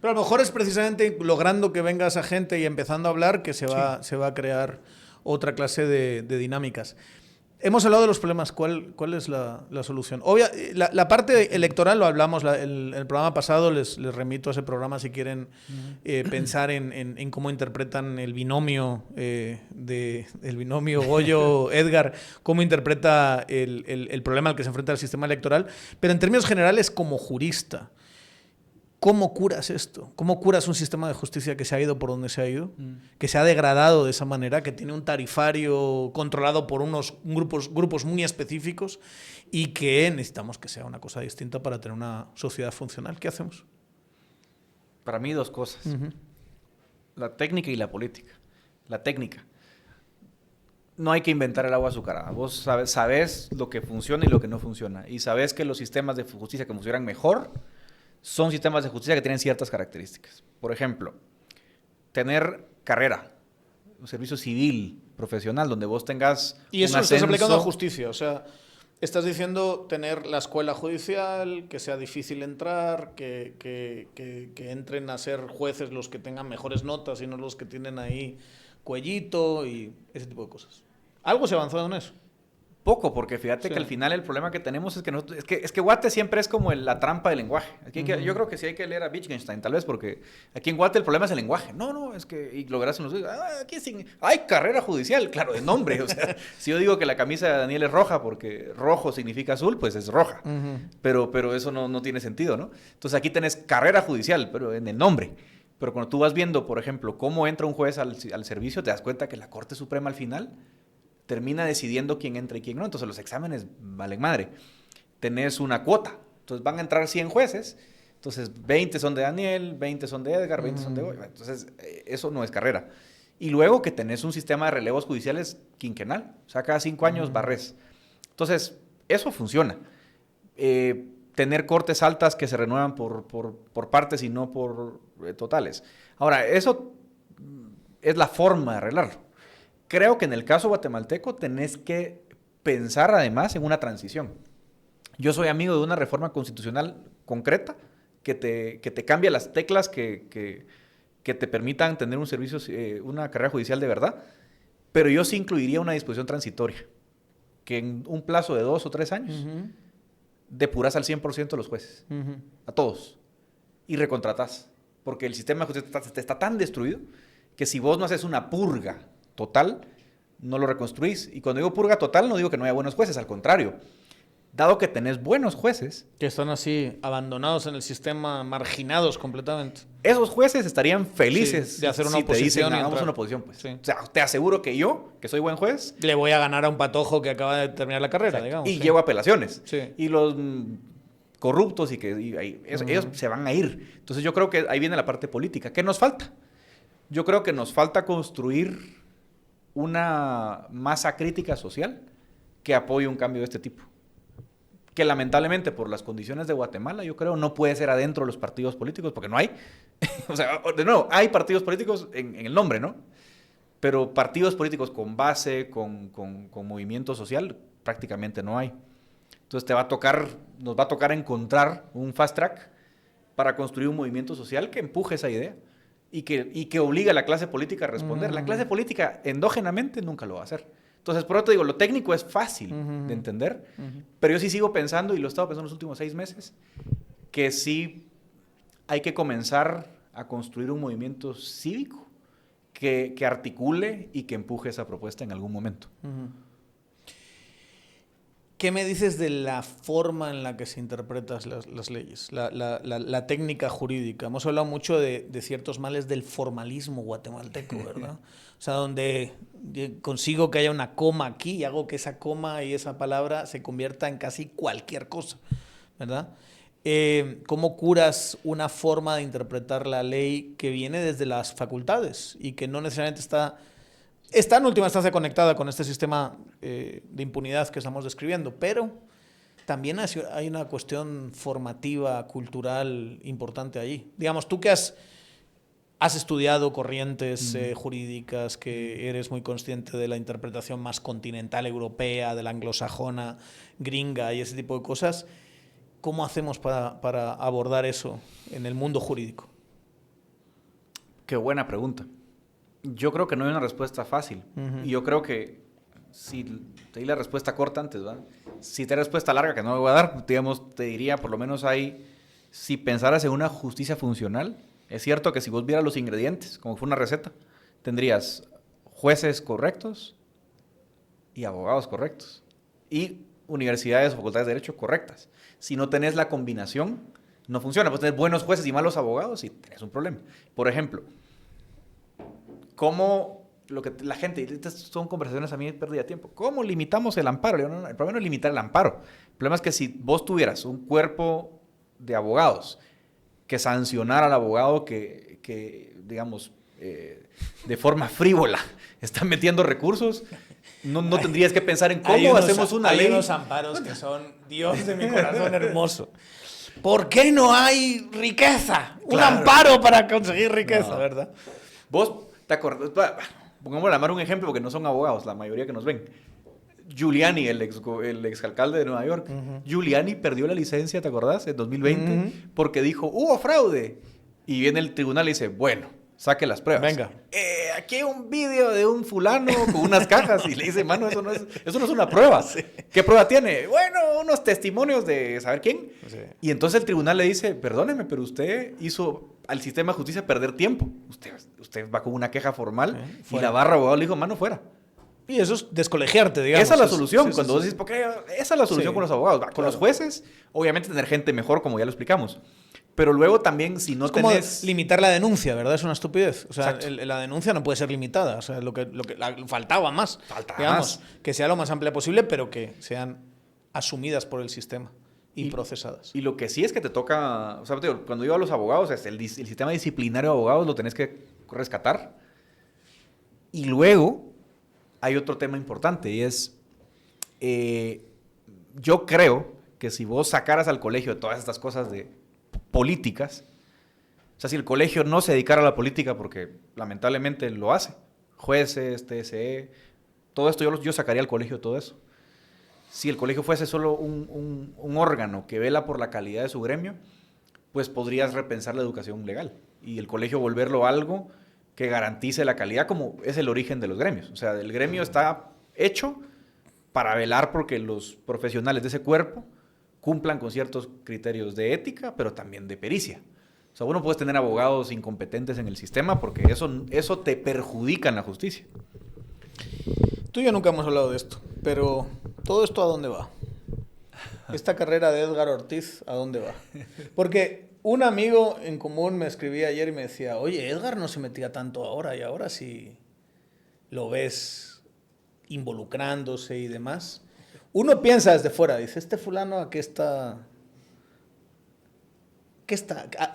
Speaker 1: Pero a lo mejor es precisamente logrando que venga esa gente y empezando a hablar que se va a crear otra clase de dinámicas. Hemos hablado de los problemas. ¿Cuál es la solución? La parte electoral lo hablamos el programa pasado. Les remito a ese programa si quieren pensar en cómo interpretan el binomio Goyo-Edgar, cómo interpreta el problema al que se enfrenta el sistema electoral. Pero en términos generales, como jurista, ¿cómo curas esto? ¿Cómo curas un sistema de justicia que se ha ido por donde se ha ido? Que se ha degradado de esa manera, que tiene un tarifario controlado por unos grupos muy específicos y que necesitamos que sea una cosa distinta para tener una sociedad funcional. ¿Qué hacemos?
Speaker 2: Para mí, dos cosas. La técnica y la política. La técnica. No hay que inventar el agua azucarada. Vos sabés lo que funciona y lo que no funciona. Y sabés que los sistemas de justicia que funcionan mejor son sistemas de justicia que tienen ciertas características. Por ejemplo, tener carrera, un servicio civil, profesional, donde vos tengas
Speaker 1: y eso
Speaker 2: un
Speaker 1: lo estás
Speaker 2: ascenso.
Speaker 1: aplicando a justicia, o sea, estás diciendo tener la escuela judicial, que sea difícil entrar, que entren a ser jueces los que tengan mejores notas y no los que tienen ahí cuellito y ese tipo de cosas. ¿Algo se ha avanzado en eso?
Speaker 2: Poco, porque fíjate que al final el problema que tenemos es que es que Guate siempre es como la trampa del lenguaje. Aquí yo creo que sí hay que leer a Wittgenstein, tal vez, porque aquí en Guate el problema es el lenguaje. No, es que, y lo verás en los videos, aquí hay carrera judicial, claro, de nombre. O sea, si yo digo que la camisa de Daniel es roja porque rojo significa azul, pues es roja. Pero eso no tiene sentido, ¿no? Entonces aquí tenés carrera judicial, pero en el nombre. Pero cuando tú vas viendo, por ejemplo, cómo entra un juez al servicio, te das cuenta que la Corte Suprema al final termina decidiendo quién entra y quién no. Entonces los exámenes valen madre. Tenés una cuota. Entonces van a entrar 100 jueces. Entonces 20 son de Daniel, 20 son de Edgar, 20 son de Goyo. Entonces eso no es carrera. Y luego que tenés un sistema de relevos judiciales quinquenal. O sea, cada 5 años barres. Entonces eso funciona. Tener cortes altas que se renuevan por partes y no por totales. Ahora, eso es la forma de arreglarlo. Creo que en el caso guatemalteco tenés que pensar además en una transición. Yo soy amigo de una reforma constitucional concreta que te cambia las teclas que te permitan tener un servicio, una carrera judicial de verdad, pero yo sí incluiría una disposición transitoria, que en un plazo de 2 o 3 años depuras al 100% los jueces, a todos, y recontratás, porque el sistema de justicia está tan destruido que si vos no haces una purga total, no lo reconstruís. Y cuando digo purga total, no digo que no haya buenos jueces, al contrario. Dado que tenés buenos jueces...
Speaker 1: que están así, abandonados en el sistema, marginados completamente.
Speaker 2: Esos jueces estarían felices
Speaker 1: de hacer una
Speaker 2: si
Speaker 1: oposición.
Speaker 2: Te dicen, hagamos una oposición, pues.
Speaker 1: Sí.
Speaker 2: O sea, te aseguro que yo, que soy buen juez...
Speaker 1: le voy a ganar a un patojo que acaba de terminar la carrera, digamos.
Speaker 2: Y llevo apelaciones.
Speaker 1: Sí.
Speaker 2: Y los corruptos ellos se van a ir. Entonces yo creo que ahí viene la parte política. ¿Qué nos falta? Yo creo que nos falta construir una masa crítica social que apoye un cambio de este tipo. Que lamentablemente por las condiciones de Guatemala, yo creo, no puede ser adentro de los partidos políticos, porque no hay. O sea, de nuevo, hay partidos políticos en el nombre, ¿no? Pero partidos políticos con base, con movimiento social, prácticamente no hay. Entonces nos va a tocar encontrar un fast track para construir un movimiento social que empuje esa idea y que obligue a la clase política a responder. La clase política endógenamente nunca lo va a hacer. Entonces, por eso te digo, lo técnico es fácil de entender, pero yo sí sigo pensando, y lo he estado pensando en los últimos 6 meses, que sí hay que comenzar a construir un movimiento cívico que articule y que empuje esa propuesta en algún momento.
Speaker 1: ¿Qué me dices de la forma en la que se interpretan las leyes, la técnica jurídica? Hemos hablado mucho de ciertos males del formalismo guatemalteco, ¿verdad? O sea, donde consigo que haya una coma aquí y hago que esa coma y esa palabra se convierta en casi cualquier cosa, ¿verdad? ¿Cómo curas una forma de interpretar la ley que viene desde las facultades y que no necesariamente está en última instancia conectada con este sistema de impunidad que estamos describiendo, pero también hay una cuestión formativa, cultural importante allí? Digamos, tú que has estudiado corrientes jurídicas, que eres muy consciente de la interpretación más continental europea, de la anglosajona, gringa y ese tipo de cosas, ¿cómo hacemos para abordar eso en el mundo jurídico?
Speaker 2: Qué buena pregunta. Yo creo que no hay una respuesta fácil. Y yo creo que si te di la respuesta corta antes, ¿verdad? Si te di la respuesta larga, que no me voy a dar, digamos, te diría, por lo menos si pensaras en una justicia funcional, es cierto que si vos vieras los ingredientes, como fue una receta, tendrías jueces correctos y abogados correctos. Y universidades o facultades de derecho correctas. Si no tenés la combinación, no funciona. Pues tenés buenos jueces y malos abogados y tenés un problema. Por ejemplo, ¿cómo la gente, estas son conversaciones a mí pérdida de tiempo, ¿cómo limitamos el amparo? El problema no es limitar el amparo. El problema es que si vos tuvieras un cuerpo de abogados que sancionara al abogado que digamos, de forma frívola está metiendo recursos, no tendrías que pensar en cómo hacemos una ley.
Speaker 1: Hay unos amparos que son, Dios de mi corazón hermoso. ¿Por qué no hay riqueza? Claro. Un amparo para conseguir riqueza, no. ¿Verdad?
Speaker 2: Vos te acordás, pongamos a un ejemplo porque no son abogados, la mayoría que nos ven. Giuliani, el exalcalde de Nueva York. Giuliani perdió la licencia, ¿te acordás? En 2020, porque dijo, hubo fraude. Y viene el tribunal y dice, bueno, saque las pruebas.
Speaker 1: Venga.
Speaker 2: Aquí hay un video de un fulano con unas cajas. Y le dice, mano, eso no es una prueba. Sí. ¿Qué prueba tiene? Bueno, unos testimonios de saber quién. Sí. Y entonces el tribunal le dice, perdóneme, pero usted hizo al sistema de justicia perder tiempo. Usted va con una queja formal y la barra abogado le dijo, mano, fuera.
Speaker 1: Y eso es descolegiarte, digamos.
Speaker 2: Esa es la solución. Cuando vos dices, ¿por qué? Esa es la solución con los abogados. Con los jueces, obviamente tener gente mejor, como ya lo explicamos. Pero luego también, si no es
Speaker 1: como limitar la denuncia, ¿verdad? Es una estupidez. O sea, la denuncia no puede ser limitada. O sea, faltaba más. Digamos, que sea lo más amplia posible, pero que sean asumidas por el sistema y procesadas.
Speaker 2: Y lo que sí es que te toca... O sea, cuando yo a los abogados, el sistema disciplinario de abogados lo tenés que rescatar. Y luego hay otro tema importante y es... yo creo que si vos sacaras al colegio de todas estas cosas de políticas, o sea, si el colegio no se dedicara a la política, porque lamentablemente lo hace, jueces, TSE, todo esto yo sacaría al colegio de todo eso. Si el colegio fuese solo un órgano que vela por la calidad de su gremio, pues podrías repensar la educación legal y el colegio volverlo algo que garantice la calidad, como es el origen de los gremios. O sea, el gremio está hecho para velar porque los profesionales de ese cuerpo cumplan con ciertos criterios de ética, pero también de pericia. O sea, uno puede tener abogados incompetentes en el sistema porque eso te perjudica en la justicia.
Speaker 1: Tú y yo nunca hemos hablado de esto, pero ¿todo esto a dónde va? Esta carrera de Edgar Ortiz, ¿a dónde va? Porque un amigo en común me escribía ayer y me decía, oye, Edgar no se metía tanto ahora y ahora sí lo ves involucrándose y demás. Uno piensa desde fuera, dice, este fulano ¿a qué está?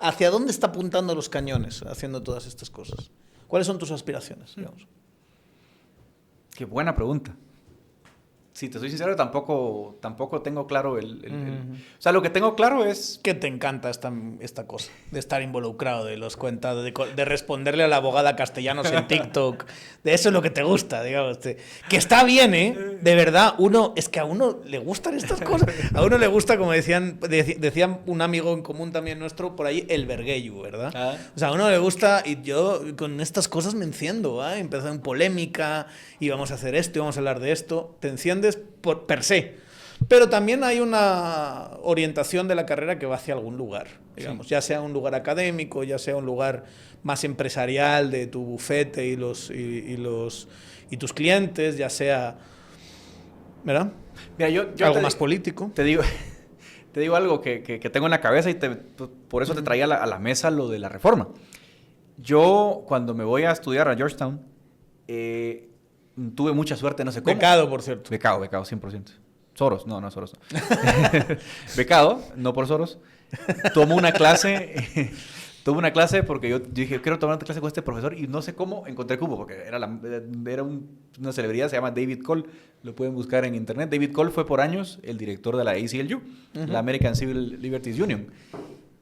Speaker 1: ¿Hacia dónde está apuntando los cañones haciendo todas estas cosas? ¿Cuáles son tus aspiraciones, digamos?
Speaker 2: Qué buena pregunta. Si te soy sincero, tampoco tengo claro O sea, lo que tengo claro es...
Speaker 1: Que te encanta esta cosa, de estar involucrado, de los cuentas, de responderle a la abogada Castellanos en TikTok. De eso es lo que te gusta, digamos. Que está bien, ¿eh? De verdad, es que a uno le gustan estas cosas. A uno le gusta, como decían un amigo en común también nuestro, por ahí, el vergueyu, ¿verdad? Ah. O sea, a uno le gusta, y yo con estas cosas me enciendo, ¿eh? Empezó en polémica, y vamos a hacer esto, y vamos a hablar de esto. Te enciendes per se. Pero también hay una orientación de la carrera que va hacia algún lugar, digamos, ya sea un lugar académico, ya sea un lugar más empresarial de tu bufete y tus clientes, ya sea ¿verdad?
Speaker 2: Mira,
Speaker 1: algo más político.
Speaker 2: Te digo algo que tengo en la cabeza y por eso te traía a la mesa lo de la reforma. Yo, cuando me voy a estudiar a Georgetown, tuve mucha suerte, no sé cómo.
Speaker 1: Becado, por cierto.
Speaker 2: Becado, 100%. Soros, no Soros. No. Becado, no por Soros. Tomo una clase porque yo dije, quiero tomar una clase con este profesor y no sé cómo encontré cupo, porque era una celebridad, se llama David Cole, lo pueden buscar en internet. David Cole fue por años el director de la ACLU, la American Civil Liberties Union.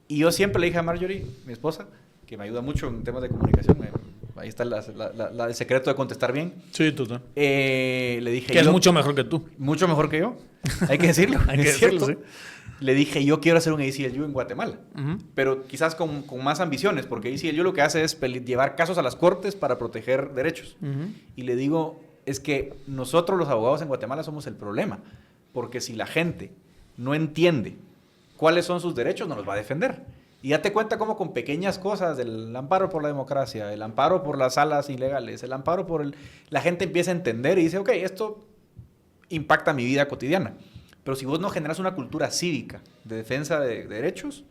Speaker 2: Y yo siempre le dije a Marjorie, mi esposa, que me ayuda mucho en temas de comunicación, ahí está el secreto de contestar bien.
Speaker 1: Sí, total.
Speaker 2: Le dije...
Speaker 1: Que es mucho mejor que tú.
Speaker 2: Mucho mejor que yo, hay que decirlo.
Speaker 1: Hay que decirlo, sí.
Speaker 2: Le dije, yo quiero hacer un ACLU en Guatemala, pero quizás con más ambiciones, porque ACLU lo que hace es llevar casos a las cortes para proteger derechos. Y le digo, es que nosotros los abogados en Guatemala somos el problema, porque si la gente no entiende cuáles son sus derechos, no los va a defender. Y date cuenta cómo con pequeñas cosas, el amparo por la democracia, el amparo por las salas ilegales, el amparo por la gente empieza a entender y dice, ok, esto impacta mi vida cotidiana. Pero si vos no generas una cultura cívica de defensa de derechos,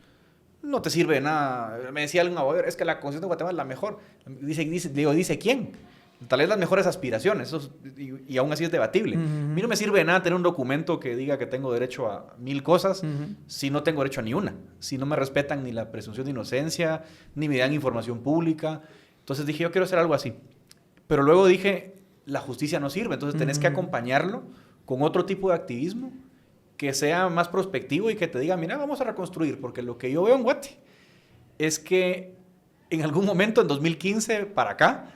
Speaker 2: no te sirve de nada. Me decía algún abogado, es que la Constitución de Guatemala es la mejor. Dice ¿quién? Tal vez las mejores aspiraciones, y aún así es debatible. A mí no me sirve de nada tener un documento que diga que tengo derecho a 1000 cosas si no tengo derecho a ni una. Si no me respetan ni la presunción de inocencia, ni me dan información pública. Entonces dije, yo quiero hacer algo así. Pero luego dije, la justicia no sirve, entonces tenés que acompañarlo con otro tipo de activismo que sea más prospectivo y que te diga, mira, vamos a reconstruir, porque lo que yo veo en Guate es que en algún momento, en 2015 para acá,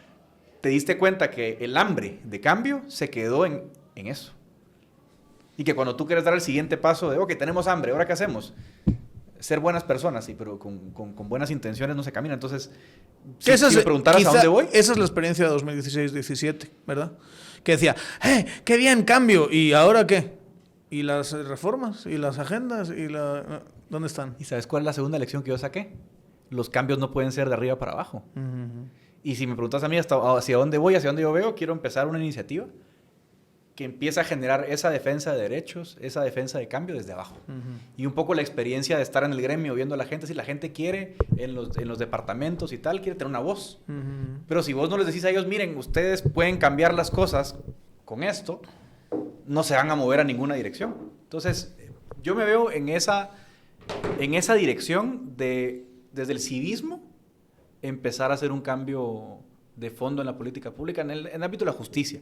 Speaker 2: te diste cuenta que el hambre de cambio se quedó en eso. Y que cuando tú quieres dar el siguiente paso de, ok, tenemos hambre, ¿ahora qué hacemos? Ser buenas personas, sí, pero con buenas intenciones no se camina. Entonces, si me preguntaras a dónde voy...
Speaker 1: Esa es la experiencia de 2016-17, ¿verdad? Que decía, qué bien, cambio, ¿y ahora qué? ¿Y las reformas? ¿Y las agendas? ¿Dónde están?
Speaker 2: ¿Y sabes cuál es la segunda lección que yo saqué? Los cambios no pueden ser de arriba para abajo. Y si me preguntas a mí hacia dónde voy, hacia dónde yo veo, quiero empezar una iniciativa que empiece a generar esa defensa de derechos, esa defensa de cambio desde abajo. Y un poco la experiencia de estar en el gremio viendo a la gente, si la gente quiere, en los departamentos y tal, quiere tener una voz. Pero si vos no les decís a ellos, miren, ustedes pueden cambiar las cosas con esto, no se van a mover a ninguna dirección. Entonces, yo me veo en esa dirección de, desde el civismo, empezar a hacer un cambio de fondo en la política pública, en el ámbito de la justicia,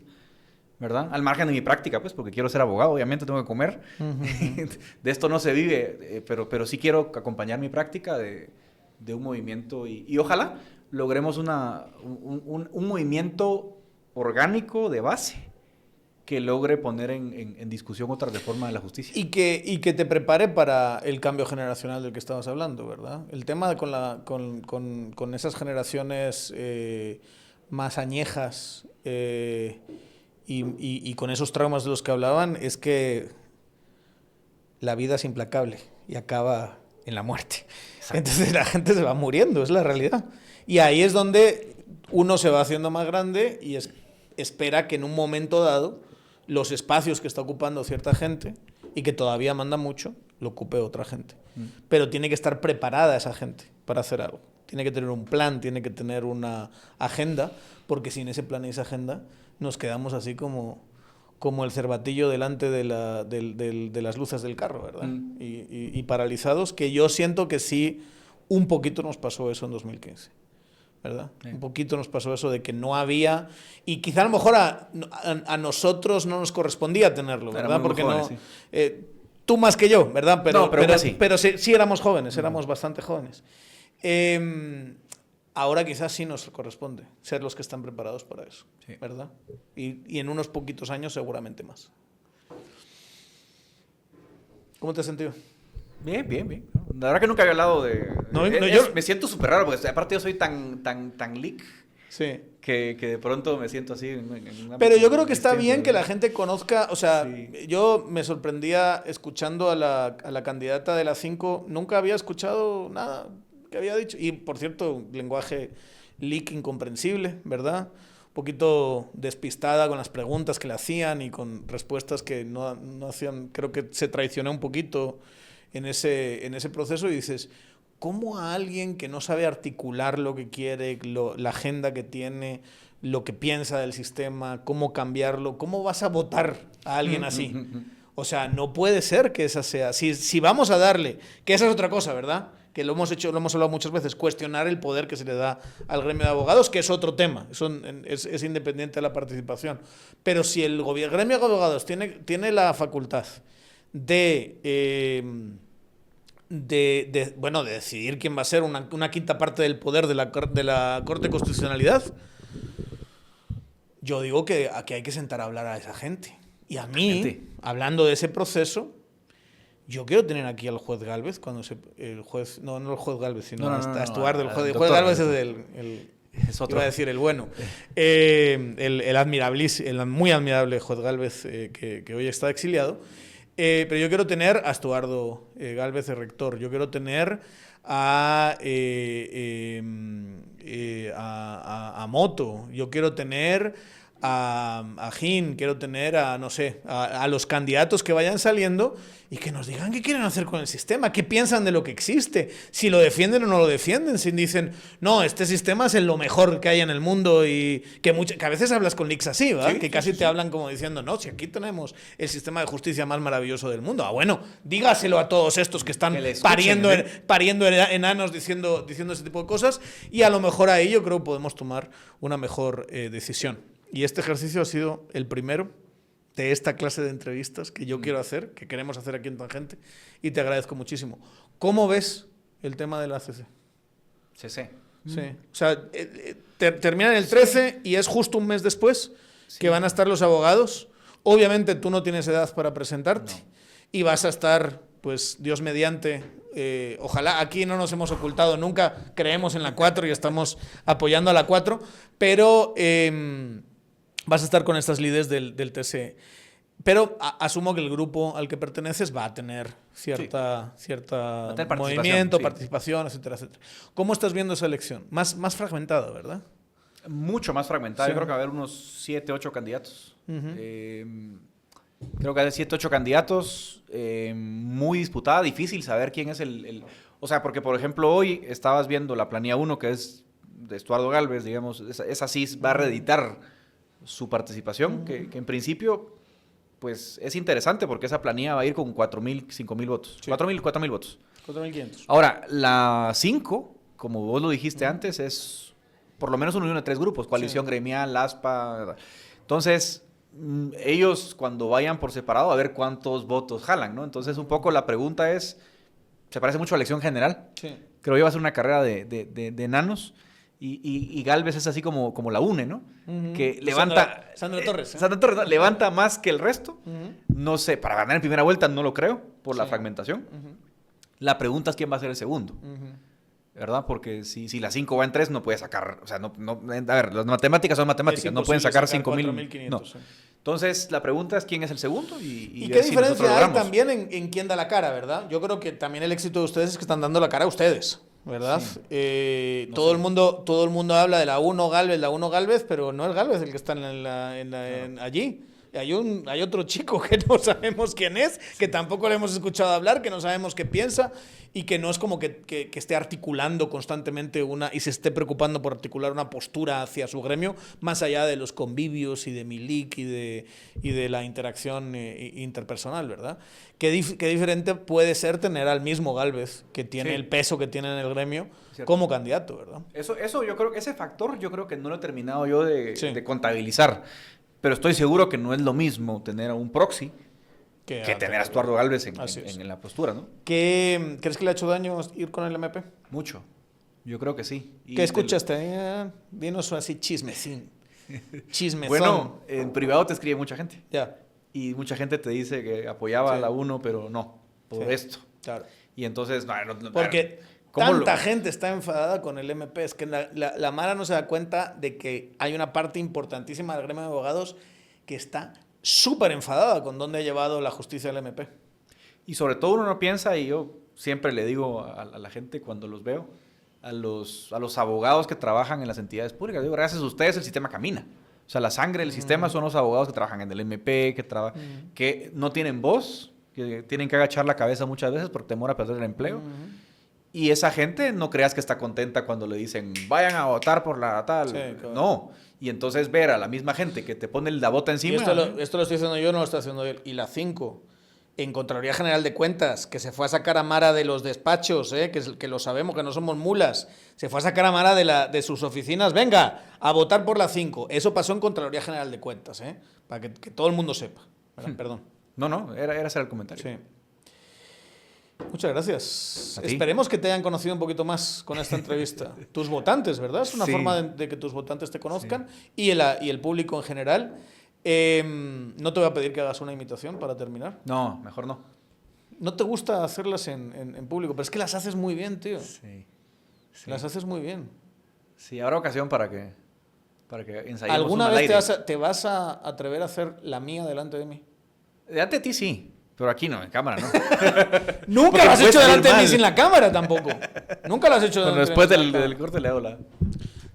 Speaker 2: ¿verdad? Al margen de mi práctica, pues, porque quiero ser abogado, obviamente tengo que comer. De esto no se vive, pero sí quiero acompañar mi práctica de un movimiento y ojalá logremos un movimiento orgánico de base que logre poner en discusión otra reforma de la justicia.
Speaker 1: Y que te prepare para el cambio generacional del que estabas hablando, ¿verdad? El tema con esas generaciones más añejas y con esos traumas de los que hablaban es que la vida es implacable y acaba en la muerte. Exacto. Entonces la gente se va muriendo, es la realidad. Y ahí es donde uno se va haciendo más grande y espera que en un momento dado los espacios que está ocupando cierta gente y que todavía manda mucho, lo ocupe otra gente. Pero tiene que estar preparada esa gente para hacer algo. Tiene que tener un plan, tiene que tener una agenda, porque sin ese plan y esa agenda nos quedamos así como el cervatillo delante de las luces del carro, ¿verdad? Y paralizados, que yo siento que sí, un poquito nos pasó eso en 2015. ¿Verdad? Un poquito nos pasó eso de que no había, y quizá a lo mejor a nosotros no nos correspondía tenerlo, ¿verdad? Porque jóvenes, no, sí. Tú más que yo, ¿verdad? Pero sí éramos jóvenes, éramos bastante jóvenes. Ahora quizás sí nos corresponde ser los que están preparados para eso, sí. ¿Verdad? Y en unos poquitos años seguramente más. ¿Cómo te has sentido?
Speaker 2: Bien. La verdad que nunca había hablado de... yo me siento súper raro, porque aparte yo soy tan leak,
Speaker 1: sí.
Speaker 2: que de pronto me siento así.
Speaker 1: Pero yo creo que está bien que la gente conozca, o sea, sí. Yo me sorprendía escuchando a la candidata de las 5, nunca había escuchado nada que había dicho. Y, por cierto, lenguaje leak incomprensible, ¿verdad? poquito despistada con las preguntas que le hacían y con respuestas que no hacían. Creo que se traicionó un poquito en ese proceso y dices, ¿cómo a alguien que no sabe articular lo que quiere, la agenda que tiene, lo que piensa del sistema, cómo cambiarlo, cómo vas a votar a alguien así? O sea, no puede ser que esa sea. Si vamos a darle, que esa es otra cosa, ¿verdad? Que lo hemos hablado muchas veces, cuestionar el poder que se le da al gremio de abogados, que es otro tema, es independiente de la participación. Pero si el gremio de abogados tiene la facultad de decidir quién va a ser una quinta parte del poder de la Corte de Constitucionalidad, yo digo que aquí hay que sentar a hablar a esa gente. Y a mí, hablando de ese proceso, yo quiero tener aquí al juez Gálvez, no el juez Gálvez, sino a Estuardo. El juez Gálvez es otro. Iba a decir el bueno. El muy admirable juez Gálvez, que hoy está exiliado. Pero yo quiero tener a Estuardo Gálvez, el rector. Yo quiero tener a Moto. Yo quiero tener a Gin, quiero tener a los candidatos que vayan saliendo y que nos digan qué quieren hacer con el sistema, qué piensan de lo que existe, si lo defienden o no lo defienden, si dicen, no, este sistema es lo mejor que hay en el mundo y que a veces hablas con leaks así, ¿verdad? Que casi te hablan como diciendo, no, si aquí tenemos el sistema de justicia más maravilloso del mundo. Bueno, dígaselo a todos estos que están pariendo enanos diciendo ese tipo de cosas y a lo mejor ahí yo creo que podemos tomar una mejor decisión. Y este ejercicio ha sido el primero de esta clase de entrevistas que yo quiero hacer, que queremos hacer aquí en Tangente, y te agradezco muchísimo. ¿Cómo ves el tema de la CC?
Speaker 2: CC.
Speaker 1: Sí. O sea, terminan el 13 y es justo un mes después que van a estar los abogados. Obviamente tú no tienes edad para presentarte y vas a estar, pues, Dios mediante. Ojalá, aquí no nos hemos ocultado nunca, creemos en la 4 y estamos apoyando a la 4, pero vas a estar con estas líderes del TC. Pero asumo que el grupo al que perteneces va a tener cierta movimiento, participación, etcétera, etcétera. ¿Cómo estás viendo esa elección? Más fragmentada, ¿verdad?
Speaker 2: Mucho más fragmentada. Yo creo que va a haber unos 7, 8 candidatos. Creo que hay 7, 8 candidatos, muy disputada, difícil saber quién es el... O sea, porque por ejemplo hoy estabas viendo la planilla 1, que es de Estuardo Gálvez, digamos, esa sí va a reeditar su participación, que en principio pues es interesante porque esa planilla va a ir con 4.000, 5.000 votos. Sí. 4.000 votos.
Speaker 1: 4.500.
Speaker 2: Ahora, la 5, como vos lo dijiste antes, es por lo menos una unión de 3 grupos, coalición gremial, ASPA. Entonces, ellos cuando vayan por separado a ver cuántos votos jalan, ¿no? Entonces, un poco la pregunta es, se parece mucho a la elección general. Sí. Creo que va a ser una carrera de enanos. Y Gálvez es así como la une, ¿no? Que levanta...
Speaker 1: Sandra Torres.
Speaker 2: Sandra Torres, ¿no? Levanta más que el resto. No sé, para ganar en primera vuelta no lo creo, por la fragmentación. La pregunta es quién va a ser el segundo. ¿Verdad? Porque si la 5 va en 3, no puede sacar... O sea, a ver, las matemáticas son matemáticas. No pueden sacar 5.000. No. Entonces, la pregunta es quién es el segundo y
Speaker 1: qué diferencia hay también en quién da la cara, ¿verdad? Yo creo que también el éxito de ustedes es que están dando la cara a ustedes. ¿Verdad? Sí. Todo el mundo habla de la 1 Gálvez, pero no es Gálvez el que está allí. Hay otro chico que no sabemos quién es, que tampoco le hemos escuchado hablar, que no sabemos qué piensa y que no es como que esté articulando constantemente y se esté preocupando por articular una postura hacia su gremio, más allá de los convivios y de Milik y de la interacción interpersonal, ¿verdad? Qué diferente puede ser tener al mismo Gálvez, que tiene el peso que tiene en el gremio, como candidato, ¿verdad?
Speaker 2: Eso yo creo que ese factor no lo he terminado yo de contabilizar. Pero estoy seguro que no es lo mismo tener a un proxy que tener a Estuardo Gálvez en la postura, ¿no?
Speaker 1: ¿Crees que le ha hecho daño ir con el MP?
Speaker 2: Mucho. Yo creo que sí.
Speaker 1: ¿Qué escuchaste? Dinos así chismecín.
Speaker 2: Bueno, en privado te escribe mucha gente.
Speaker 1: Ya.
Speaker 2: Y mucha gente te dice que apoyaba a la 1, pero no, por esto.
Speaker 1: Claro.
Speaker 2: Y entonces...
Speaker 1: Porque... Tanta gente está enfadada con el MP, es que la Mara no se da cuenta de que hay una parte importantísima del gremio de abogados que está súper enfadada con dónde ha llevado la justicia del MP.
Speaker 2: Y sobre todo uno no piensa, y yo siempre le digo a la gente cuando los veo, a los abogados que trabajan en las entidades públicas, digo, gracias a ustedes el sistema camina. O sea, la sangre del sistema son los abogados que trabajan en el MP, que no tienen voz, que tienen que agachar la cabeza muchas veces por temor a perder el empleo. Y esa gente no creas que está contenta cuando le dicen vayan a votar por la tal. Sí, claro. No. Y entonces ver a la misma gente que te pone la bota encima.
Speaker 1: Y esto lo estoy haciendo yo, no lo está haciendo él. Y la 5, en Contraloría General de Cuentas, que se fue a sacar a Mara de los despachos, que lo sabemos, que no somos mulas. Se fue a sacar a Mara de sus oficinas. Venga, a votar por la 5. Eso pasó en Contraloría General de Cuentas, para que todo el mundo sepa. Perdón.
Speaker 2: No, era ese el comentario.
Speaker 1: Sí. Muchas gracias. Esperemos que te hayan conocido un poquito más con esta entrevista. Tus votantes, ¿verdad? Es una forma de que tus votantes te conozcan y el público en general. No te voy a pedir que hagas una imitación para terminar.
Speaker 2: No, mejor no.
Speaker 1: No te gusta hacerlas en público, pero es que las haces muy bien, tío. Sí. Las haces muy bien.
Speaker 2: Sí, habrá ocasión para que ensayemos.
Speaker 1: ¿Alguna vez te vas a atrever a hacer la mía delante de mí?
Speaker 2: Delante de ti sí. Pero aquí no, en cámara, ¿no?
Speaker 1: Nunca lo has hecho delante de mí sin la cámara tampoco. Nunca lo has hecho delante de mí.
Speaker 2: Después del corte le hago la...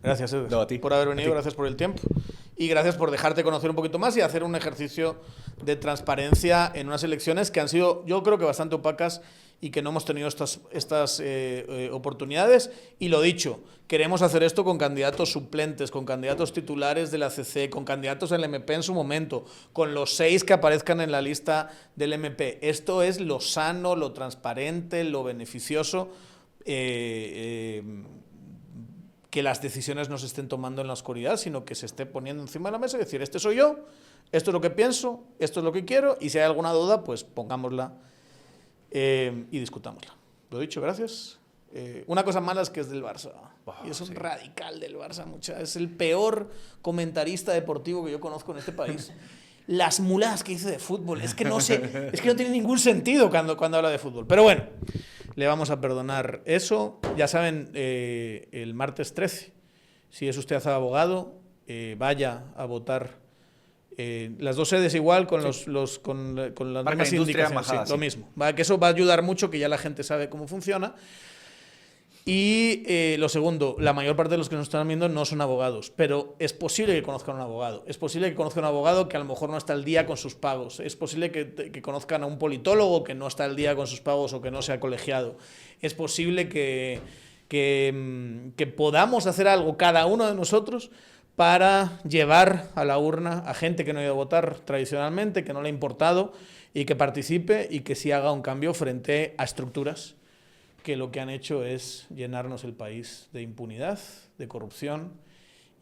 Speaker 1: Gracias, Edu, por haber venido, gracias por el tiempo. Y gracias por dejarte conocer un poquito más y hacer un ejercicio de transparencia en unas elecciones que han sido, yo creo que bastante opacas y que no hemos tenido estas oportunidades. Y lo dicho, queremos hacer esto con candidatos suplentes, con candidatos titulares de la CC, con candidatos del MP en su momento, con los 6 que aparezcan en la lista del MP. Esto es lo sano, lo transparente, lo beneficioso, que las decisiones no se estén tomando en la oscuridad, sino que se esté poniendo encima de la mesa y decir, este soy yo, esto es lo que pienso, esto es lo que quiero, y si hay alguna duda, pues pongámosla y discutámosla. Lo dicho, gracias. Una cosa mala es que es del Barça. Y es un radical del Barça. Es el peor comentarista deportivo que yo conozco en este país. Las muladas que dice de fútbol, es que no tiene ningún sentido cuando habla de fútbol. Pero bueno, le vamos a perdonar eso. Ya saben, el martes 13, si es usted abogado, vaya a votar. Las dos sedes igual, con las mismas indicaciones. Lo mismo. Que eso va a ayudar mucho, que ya la gente sabe cómo funciona. Y lo segundo, la mayor parte de los que nos están viendo no son abogados, pero es posible que conozcan a un abogado. Es posible que conozcan a un abogado que a lo mejor no está al día con sus pagos. Es posible que conozcan a un politólogo que no está al día con sus pagos o que no sea colegiado. Es posible que podamos hacer algo cada uno de nosotros para llevar a la urna a gente que no ha ido a votar tradicionalmente, que no le ha importado y que participe y que sí haga un cambio frente a estructuras que lo que han hecho es llenarnos el país de impunidad, de corrupción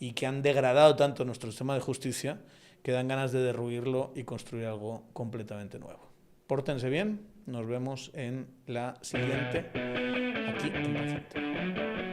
Speaker 1: y que han degradado tanto nuestro sistema de justicia que dan ganas de derruirlo y construir algo completamente nuevo. Pórtense bien, nos vemos en la siguiente aquí en Tangente.